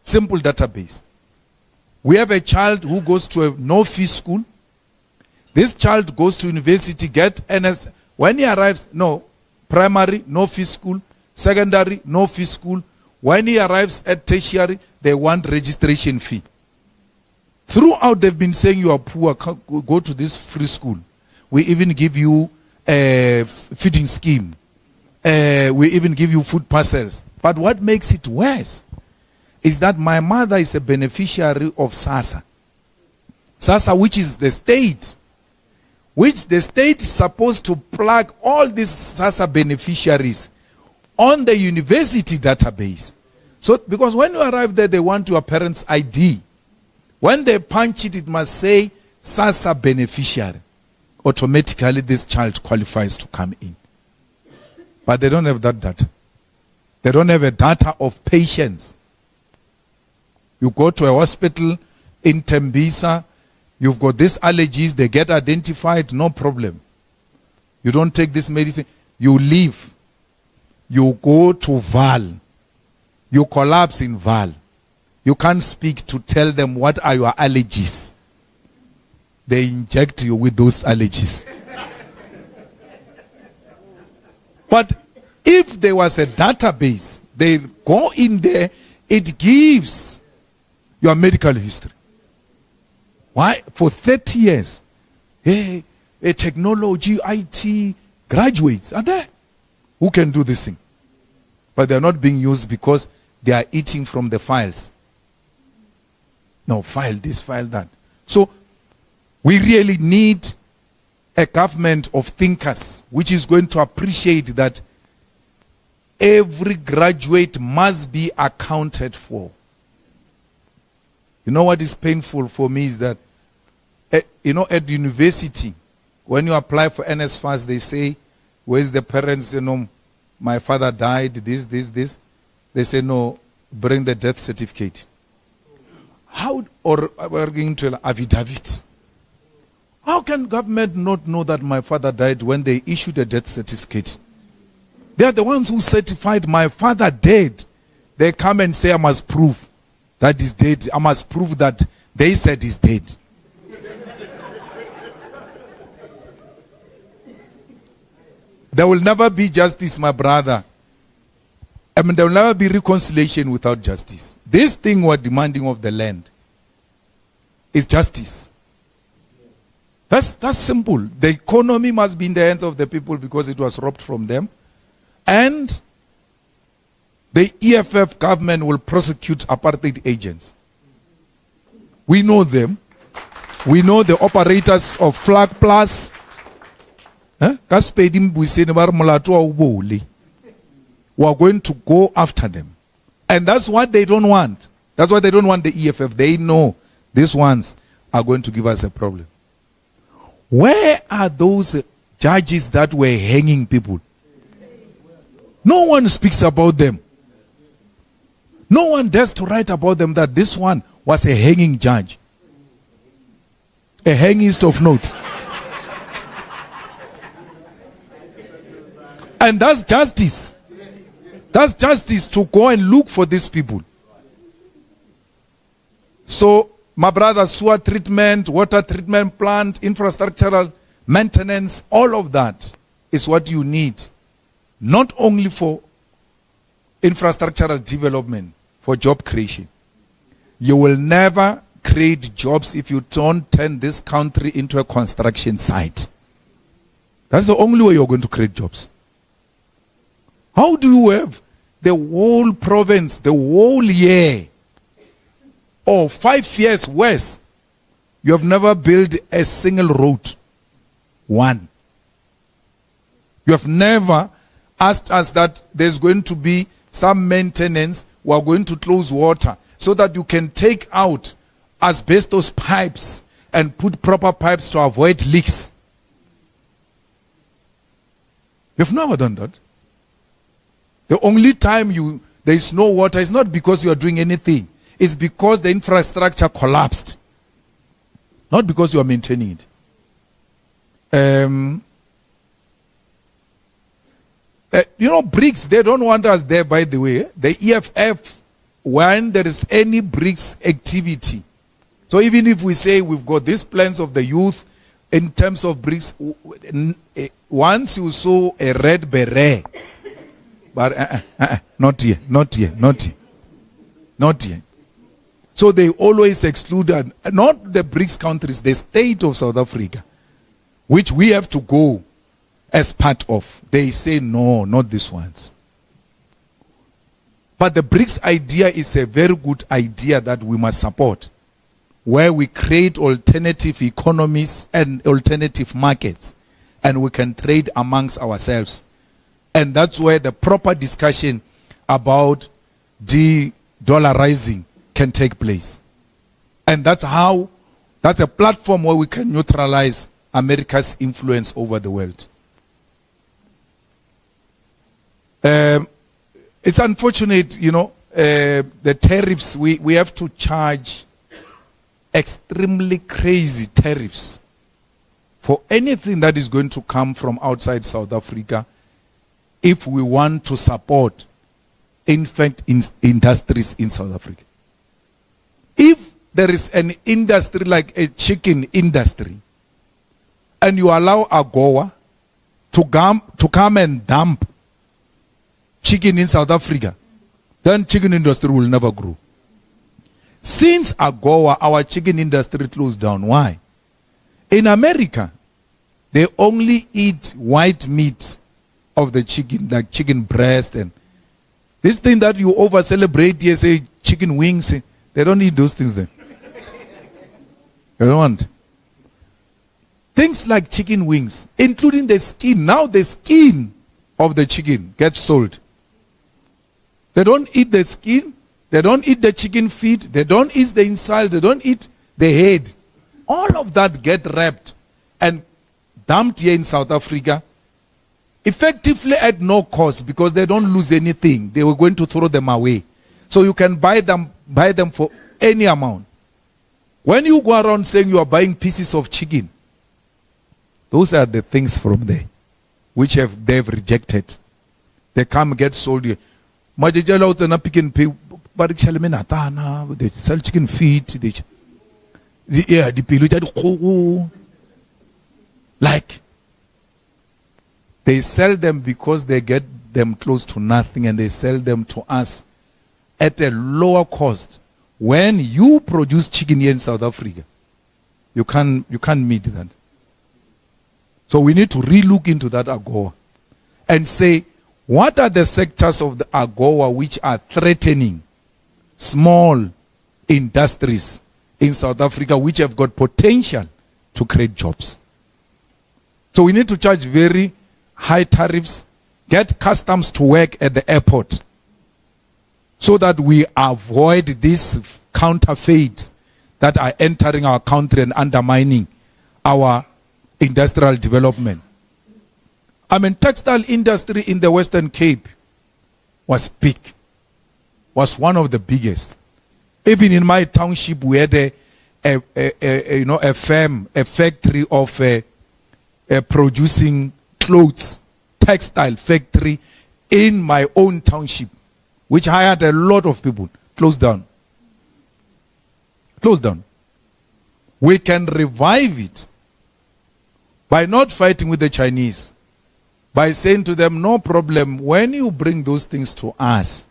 Simple database. We have a child who goes to a no-fee school. This child goes to university, get NS. When he arrives, primary, no-fee school. Secondary, no-fee school. When he arrives at tertiary, they want registration fee. Throughout, they've been saying you are poor, go to this free school. We even give you a feeding scheme. We even give you food parcels. But what makes it worse is that my mother is a beneficiary of SASA. SASA, which is the state, which the state is supposed to plug all these SASA beneficiaries on the university database. So, because when you arrive there, they want your parents' ID. When they punch it, it must say SASA beneficiary. Automatically, this child qualifies to come in. But they don't have that data. They don't have a data of patients. You go to a hospital in Tembisa, you've got these allergies, they get identified, no problem. You don't take this medicine, you leave. You go to Val. You collapse in Val. You can't speak to tell them what are your allergies. They inject you with those allergies. But if there was a database, they go in there, it gives your medical history. Why? For 30 years, a technology, IT graduates are there who can do this thing. But they are not being used because they are eating from the files. No, file this, file that. So, we really need a government of thinkers which is going to appreciate that every graduate must be accounted for. You know what is painful for me is that, at university, when you apply for NSFAS, they say, where's the parents, my father died, this. They say, no, bring the death certificate. How, or we're going to an affidavit. How can government not know that my father died when they issued a death certificate? They are the ones who certified my father dead. They come and say, I must prove that he's dead. I must prove that they said he's dead. There will never be justice, my brother. There will never be reconciliation without justice. This thing we're demanding of the land is justice. That's simple. The economy must be in the hands of the people because it was robbed from them. And the EFF government will prosecute apartheid agents. We know them. We know the operators of Flag Plus. We are going to go after them. And that's what they don't want. That's why they don't want the EFF. They know these ones are going to give us a problem. Where are those judges that were hanging people? No one speaks about them. No one dares to write about them that this one was a hanging judge. A hangist of note. And that's justice. That's justice to go and look for these people. So, my brother, sewer treatment, water treatment plant, infrastructural maintenance, all of that is what you need. Not only for infrastructural development, for job creation. You will never create jobs if you don't turn this country into a construction site. That's the only way you're going to create jobs. How do you have the whole province, the whole year, or 5 years worse, you have never built a single road? One. You have never asked us that there's going to be some maintenance, we are going to close water, so that you can take out asbestos pipes and put proper pipes to avoid leaks. You've never done that. The only time there is no water is not because you are doing anything. It's because the infrastructure collapsed. Not because you are maintaining it. BRICS, they don't want us there, by the way. The EFF, when there is any BRICS activity. So even if we say we've got these plans of the youth in terms of BRICS, once you saw a red beret, but not here, not here, not here, not here. So they always excluded, not the BRICS countries, the state of South Africa, which we have to go as part of. They say no, not these ones. But the BRICS idea is a very good idea that we must support, where we create alternative economies and alternative markets, and we can trade amongst ourselves. And that's where the proper discussion about de-dollarizing can take place. And that's a platform where we can neutralize America's influence over the world. It's unfortunate, the tariffs, we have to charge extremely crazy tariffs for anything that is going to come from outside South Africa if we want to support, in fact, industries in South Africa. If there is an industry like a chicken industry, and you allow AGOA to come and dump chicken in South Africa, then chicken industry will never grow. Since AGOA, our chicken industry closed down. Why? In America, they only eat white meat of the chicken, like chicken breast and this thing that you over celebrate here, say chicken wings, they don't eat those things then. They don't want. Things like chicken wings, including the skin. Now the skin of the chicken gets sold. They don't eat the skin. They don't eat the chicken feet. They don't eat the inside. They don't eat the head. All of that get wrapped and dumped here in South Africa, effectively at no cost, because they don't lose anything. They were going to throw them away. So you can buy them for any amount. When you go around saying you are buying pieces of chicken, those are the things from there which they've rejected. They come get sold here. They sell chicken feet. Like, they sell them because they get them close to nothing, and they sell them to us at a lower cost. When you produce chicken here in South Africa, you can't meet that. So we need to relook into that AGOA and say, what are the sectors of the AGOA which are threatening small industries in South Africa which have got potential to create jobs? So we need to charge very high tariffs, get customs to work at the airport so that we avoid these counterfeits that are entering our country and undermining our industrial development. Textile industry in the Western Cape was big, was one of the biggest. Even in my township, we had a factory of producing clothes, textile factory in my own township, which hired a lot of people. Closed down. Closed down. We can revive it by not fighting with the Chinese, by saying to them, no problem, when you bring those things to us,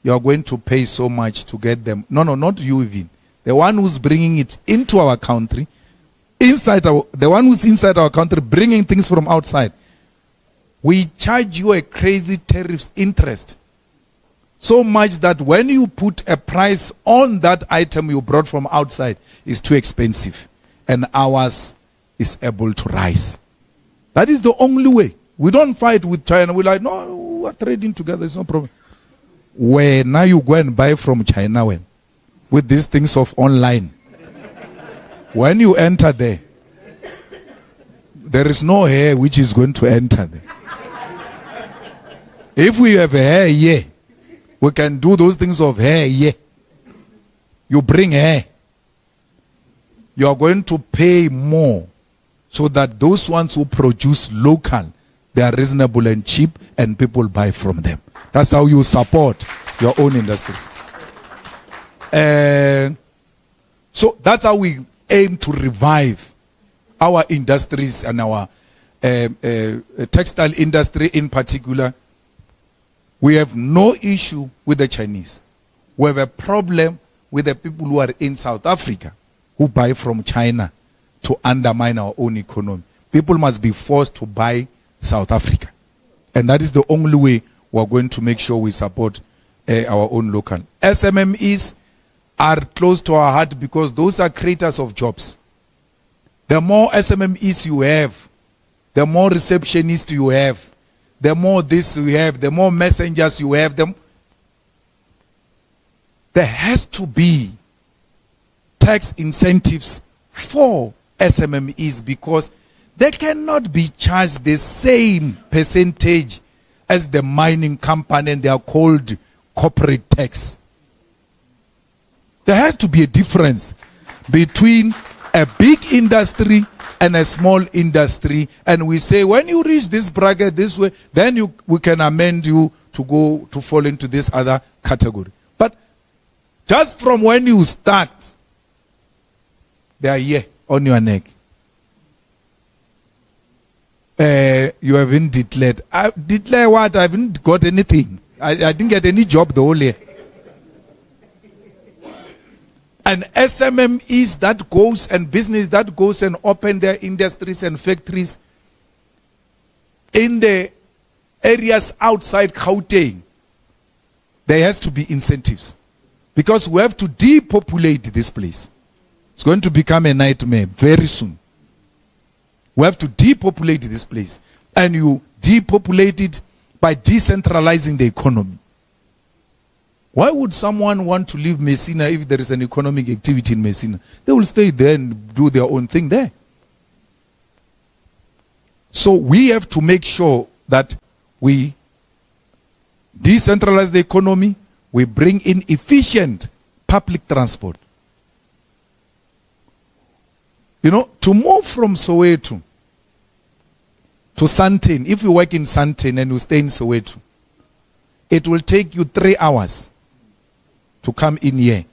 you are going to pay so much to get them. No, not you even. The one who's bringing it into our country, the one who's inside our country bringing things from outside, we charge you a crazy tariffs interest. So much that when you put a price on that item you brought from outside, it's too expensive. And ours is able to rise. That is the only way. We don't fight with China. We're like, no, we're trading together. It's no problem. Where now you go and buy from China with these things of online. When you enter there, there is no hair which is going to enter there. If we have a hair here, we can do those things of hair here. You bring hair. You are going to pay more so that those ones who produce local, they are reasonable and cheap and people buy from them. That's how you support your own industries. So that's how we aim to revive our industries and our textile industry in particular. We have no issue with the Chinese. We have a problem with the people who are in South Africa who buy from China to undermine our own economy. People must be forced to buy South Africa. And that is the only way we're going to make sure we support our own local. SMMEs are close to our heart because those are creators of jobs. The more SMMEs you have, the more receptionists you have, the more this you have, the more messengers you have, there has to be tax incentives for SMMEs because they cannot be charged the same percentage as the mining company and they are called corporate tax. There has to be a difference between a big industry and a small industry, and we say when you reach this bracket this way, then we can amend you to fall into this other category. But just from when you start, they are here on your neck. You haven't declared. Declare what? I haven't got anything. I didn't get any job the whole year. And SMMEs that goes and business that goes and open their industries and factories in the areas outside Gauteng, there has to be incentives. Because we have to depopulate this place. It's going to become a nightmare very soon. We have to depopulate this place. And you depopulate it by decentralizing the economy. Why would someone want to leave Messina if there is an economic activity in Messina? They will stay there and do their own thing there. So we have to make sure that we decentralize the economy, we bring in efficient public transport. You know, to move from Soweto to Sandton, if you work in Sandton and you stay in Soweto, it will take you 3 hours to come in here.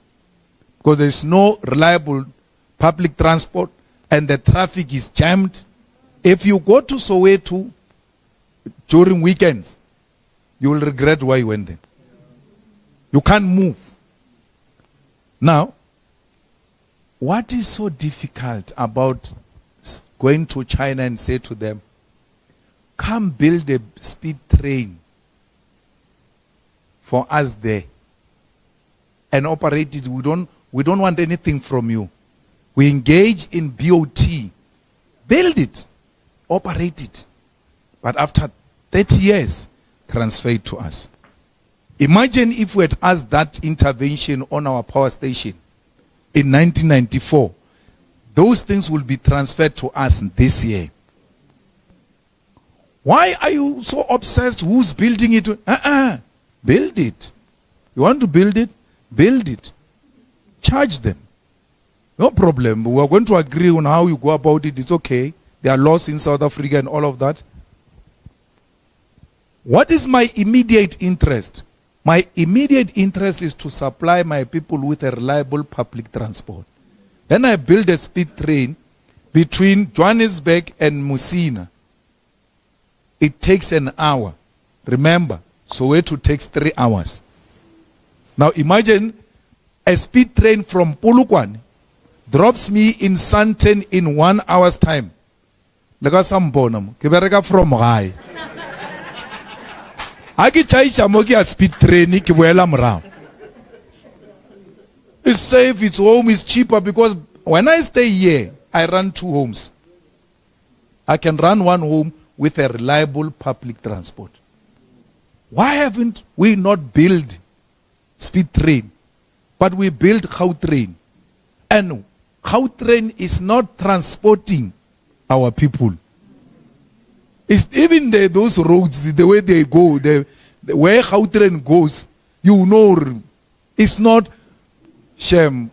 Because there is no reliable public transport and the traffic is jammed. If you go to Soweto during weekends, you will regret why you went there. You can't move. Now, what is so difficult about going to China and say to them, come build a speed train for us there and operate it. We don't want anything from you. We engage in BOT. Build it. Operate it. But after 30 years, transfer it to us. Imagine if we had asked that intervention on our power station in 1994. Those things will be transferred to us this year. Why are you so obsessed? Who's building it? Build it. You want to build it? Build it. Charge them. No problem. We are going to agree on how you go about it. It's okay. There are laws in South Africa and all of that. What is my immediate interest? My immediate interest is to supply my people with a reliable public transport. Then I build a speed train between Johannesburg and Musina. It takes an hour. Remember, Soweto takes 3 hours. Now imagine a speed train from Polokwane drops me in Sandton in 1 hour's time. Lega sambonam, ke bereka from gae. Ha ke chaisha mo ke a speed train ke boela morao. It's safe, it's home, it's cheaper, because when I stay here, I run 2 homes. I can run 1 home with a reliable public transport. Why haven't we not built speed train, but we built Gautrain? And Gautrain is not transporting our people. It's even those roads, the way they go, where Gautrain goes, you know, it's not shame.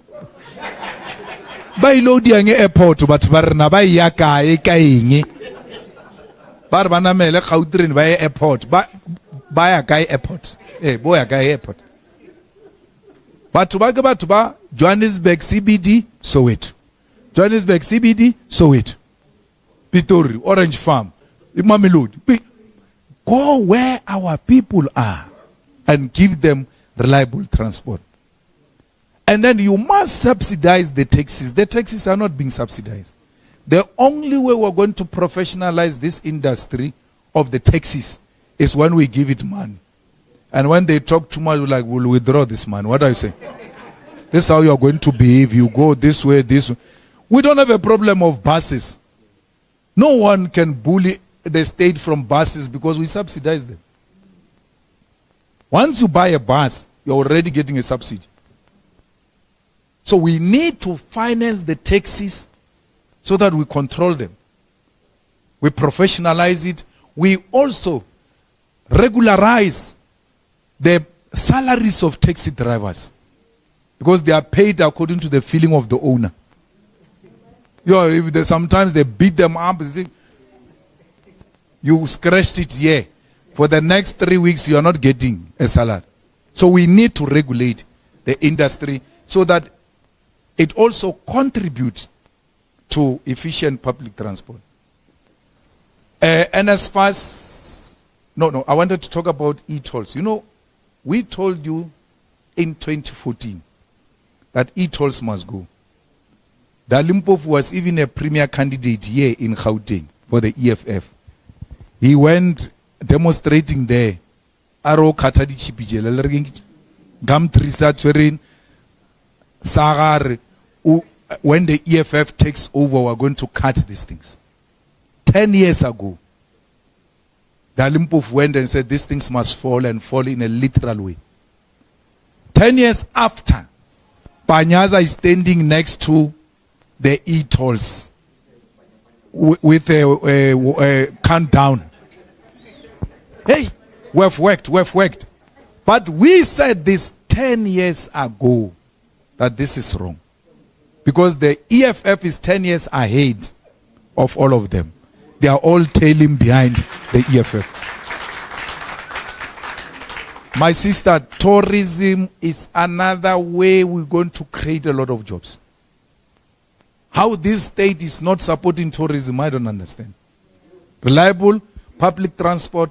By loading airport, but barna by yaka ekaingi. Barbana mele Gautrain by airport, by a guy airport. Boy a guy airport. But to ba Johannesburg CBD, Soweto. Johannesburg CBD, Soweto. Pitori, Orange Farm, Mamelodi. Go where our people are and give them reliable transport. And then you must subsidize the taxis. The taxis are not being subsidized. The only way we're going to professionalize this industry of the taxis is when we give it money. And when they talk too much, we're like, we'll withdraw this money. What do I say? This is how you're going to behave. You go this way, this way. We don't have a problem of buses. No one can bully the state from buses because we subsidize them. Once you buy a bus, you're already getting a subsidy. So we need to finance the taxis so that we control them. We professionalize it. We also regularize the salaries of taxi drivers because they are paid according to the feeling of the owner. Sometimes they beat them up. You scratched it here. For the next 3 weeks, you are not getting a salary. So we need to regulate the industry so that it also contributes to efficient public transport. NSFAS, I wanted to talk about e-tolls. You know, we told you in 2014 that e-tolls must go. Dalimpof was even a premier candidate here in Gauteng for the EFF. He went demonstrating there. Aro katadi chipijel, gam trisa chwerin, sagar. When the EFF takes over, we're going to cut these things. 10 years ago, Dalimpof went and said these things must fall and fall in a literal way. 10 years after, Panyaza is standing next to the e-tolls with a countdown. Hey, we've worked. But we said this 10 years ago that this is wrong. Because the EFF is 10 years ahead of all of them. They are all tailing behind the EFF. My sister, tourism is another way we're going to create a lot of jobs. How this state is not supporting tourism, I don't understand. Reliable public transport,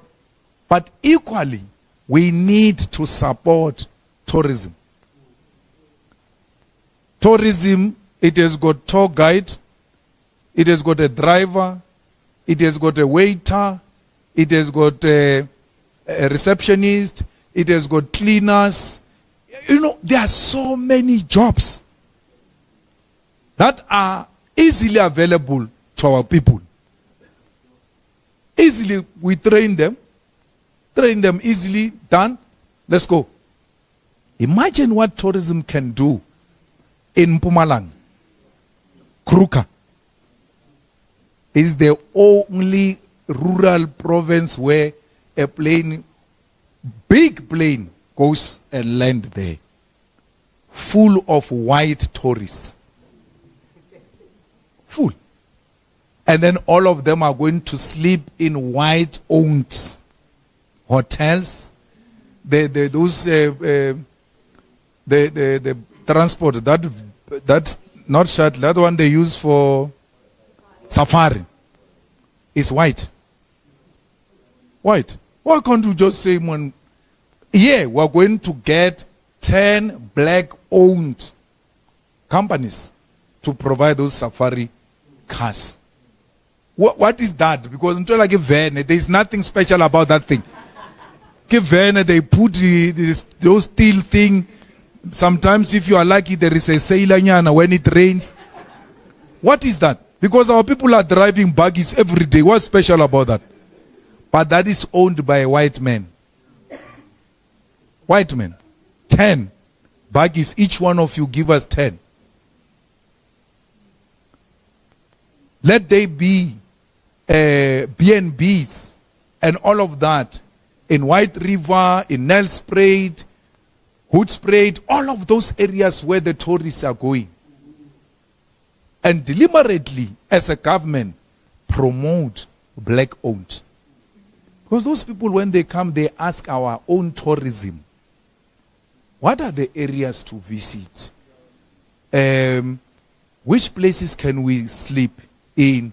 but equally, we need to support tourism. Tourism, it has got tour guide, it has got a driver, it has got a waiter, it has got a receptionist, it has got cleaners. You know, there are so many jobs that are easily available to our people. Easily, we train them easily, done, let's go. Imagine what tourism can do in Mpumalanga. Kruka is the only rural province where a plane, big plane, goes and land there, full of white tourists. Full. And then all of them are going to sleep in white-owned hotels. the transport that's not shuttle, that one they use for safari is white. White. Why can't you just say, man, yeah, we're going to get 10 black-owned companies to provide those safari cars. What is that? Because until like a van, there is nothing special about that thing. Give van, they put those steel thing. Sometimes, if you are lucky, there is a sailor when it rains. What is that? Because our people are driving buggies every day. What's special about that? But that is owned by a white man. White men. 10 buggies. Each one of you give us 10. Let they be B&Bs and all of that in White River, in Nelspruit, Hoedspruit, all of those areas where the tourists are going. And deliberately, as a government, promote black-owned. Because those people, when they come, they ask our own tourism, what are the areas to visit? Which places can we sleep in?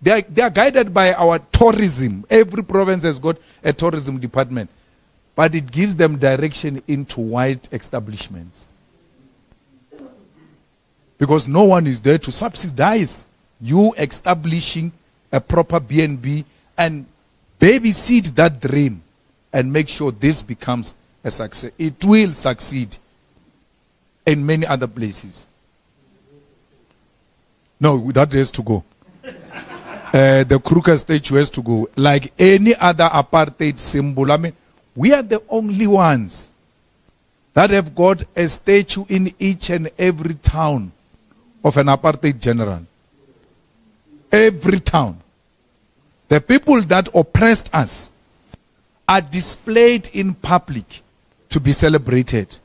They are guided by our tourism. Every province has got a tourism department. But it gives them direction into white establishments. Because no one is there to subsidize you establishing a proper B&B and babysit that dream and make sure this becomes a success. It will succeed in many other places. No, that has to go. The Kruger statue has to go. Like any other apartheid symbol. I mean, we are the only ones that have got a statue in each and every town of an apartheid general. Every town. The people that oppressed us are displayed in public to be celebrated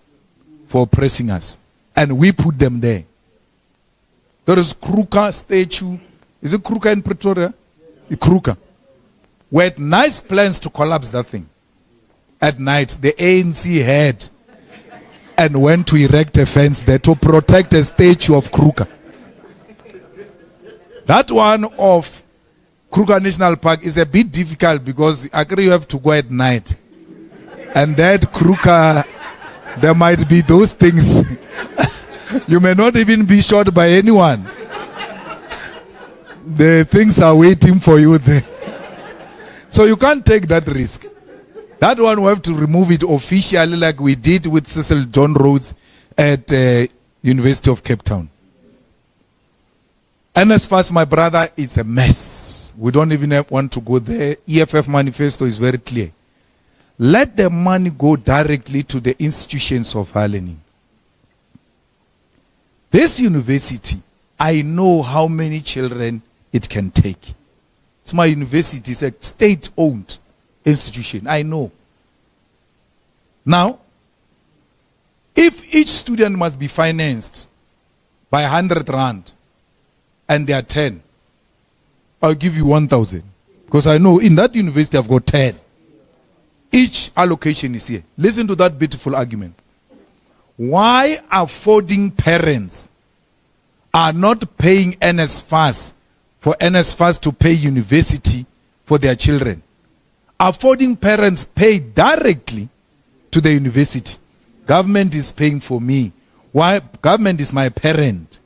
for oppressing us. And we put them there. There is Kruger statue. Is it Kruger in Pretoria? Kruger. We had nice plans to collapse that thing. At night, the ANC had and went to erect a fence there to protect a statue of Kruger. That one of Kruger National Park is a bit difficult because I agree you have to go at night. And that Kruger, there might be those things. You may not even be shot by anyone. The things are waiting for you there. So you can't take that risk. That one we have to remove it officially like we did with Cecil John Rhodes at University of Cape Town. NSFAS, my brother, is a mess. We don't even want to go there. EFF manifesto is very clear. Let the money go directly to the institutions of higher learning. This university, I know how many children it can take. It's my university. It's a state-owned institution. I know. Now, if each student must be financed by 100 rand and there are 10, I'll give you 1,000. Because I know in that university I've got 10. Each allocation is here. Listen to that beautiful argument. Why affording parents are not paying NSFAS for NSFAS to pay university for their children? Affording parents pay directly to the university. Government is paying for me. Why? Government is my parent.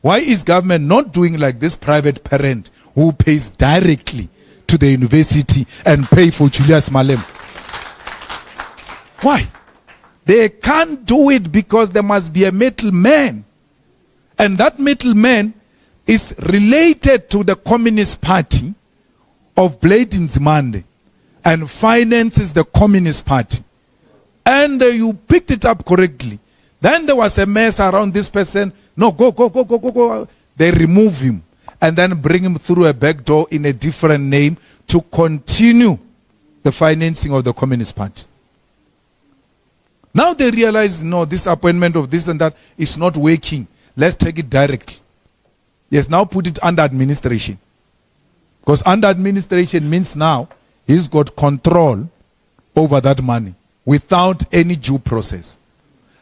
Why is government not doing like this private parent who pays directly to the university and pay for Julius Malema? Why? They can't do it because there must be a middleman. And that middleman is related to the Communist Party of Blade Nzimande and finances the Communist Party. And you picked it up correctly. Then there was a mess around this person. No, go. They remove him and then bring him through a back door in a different name to continue the financing of the Communist Party. Now they realize, no, this appointment of this and that is not working. Let's take it directly. Yes, now put it under administration. Because under administration means now he's got control over that money. without any due process.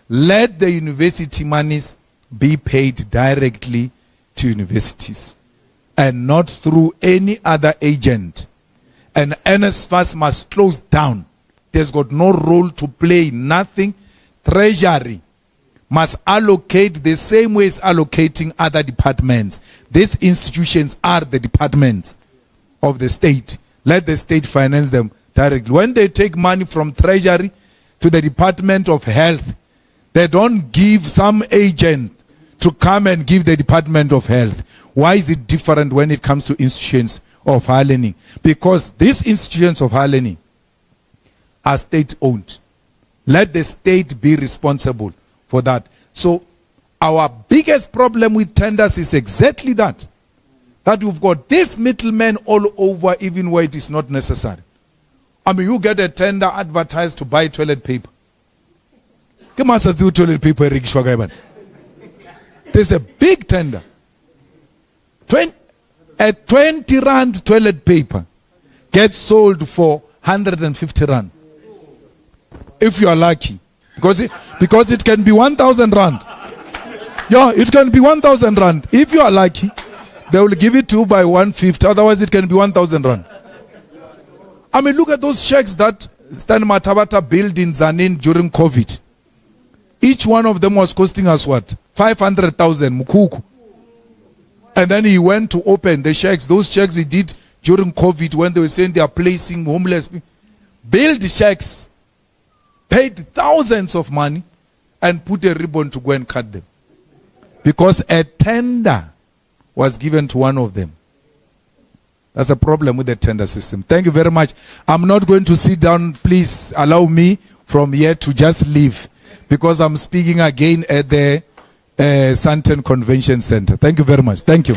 Let the university monies be paid directly to universities and not through any other agent. And NSFAS must close down. It has got no role to play, nothing. Treasury must allocate the same way as allocating other departments. These institutions are the departments of the state. Let the state finance them directly. When they take money from Treasury to the Department of Health, they don't give some agent to come and give the Department of Health. Why is it different when it comes to institutions of higher learning? Because these institutions of higher learning are state-owned. Let the state be responsible for that. So our biggest problem with tenders is exactly that. That you've got this middleman all over, even where it is not necessary. I mean, you get a tender advertised to buy toilet paper. Toilet paper. There's a big tender. 20 rand toilet paper gets sold for 150 rand. If you are lucky. Because it can be 1,000 rand. Yeah, it can be 1,000 rand. If you are lucky, they will give it to you by 150. Otherwise, it can be 1,000 rand. I mean, look at those checks that Stan Matabata built in Zanin during COVID. Each one of them was costing us what? 500,000 mukuku. And then he went to open the checks. Those checks he did during COVID when they were saying they are placing homeless people. Build checks, paid thousands of money, and put a ribbon to go and cut them. Because a tender was given to one of them. That's a problem with the tender system. Thank you very much. I'm not going to sit down. Please allow me from here to just leave, because I'm speaking again at the Sandton Convention Center. Thank you very much. Thank you.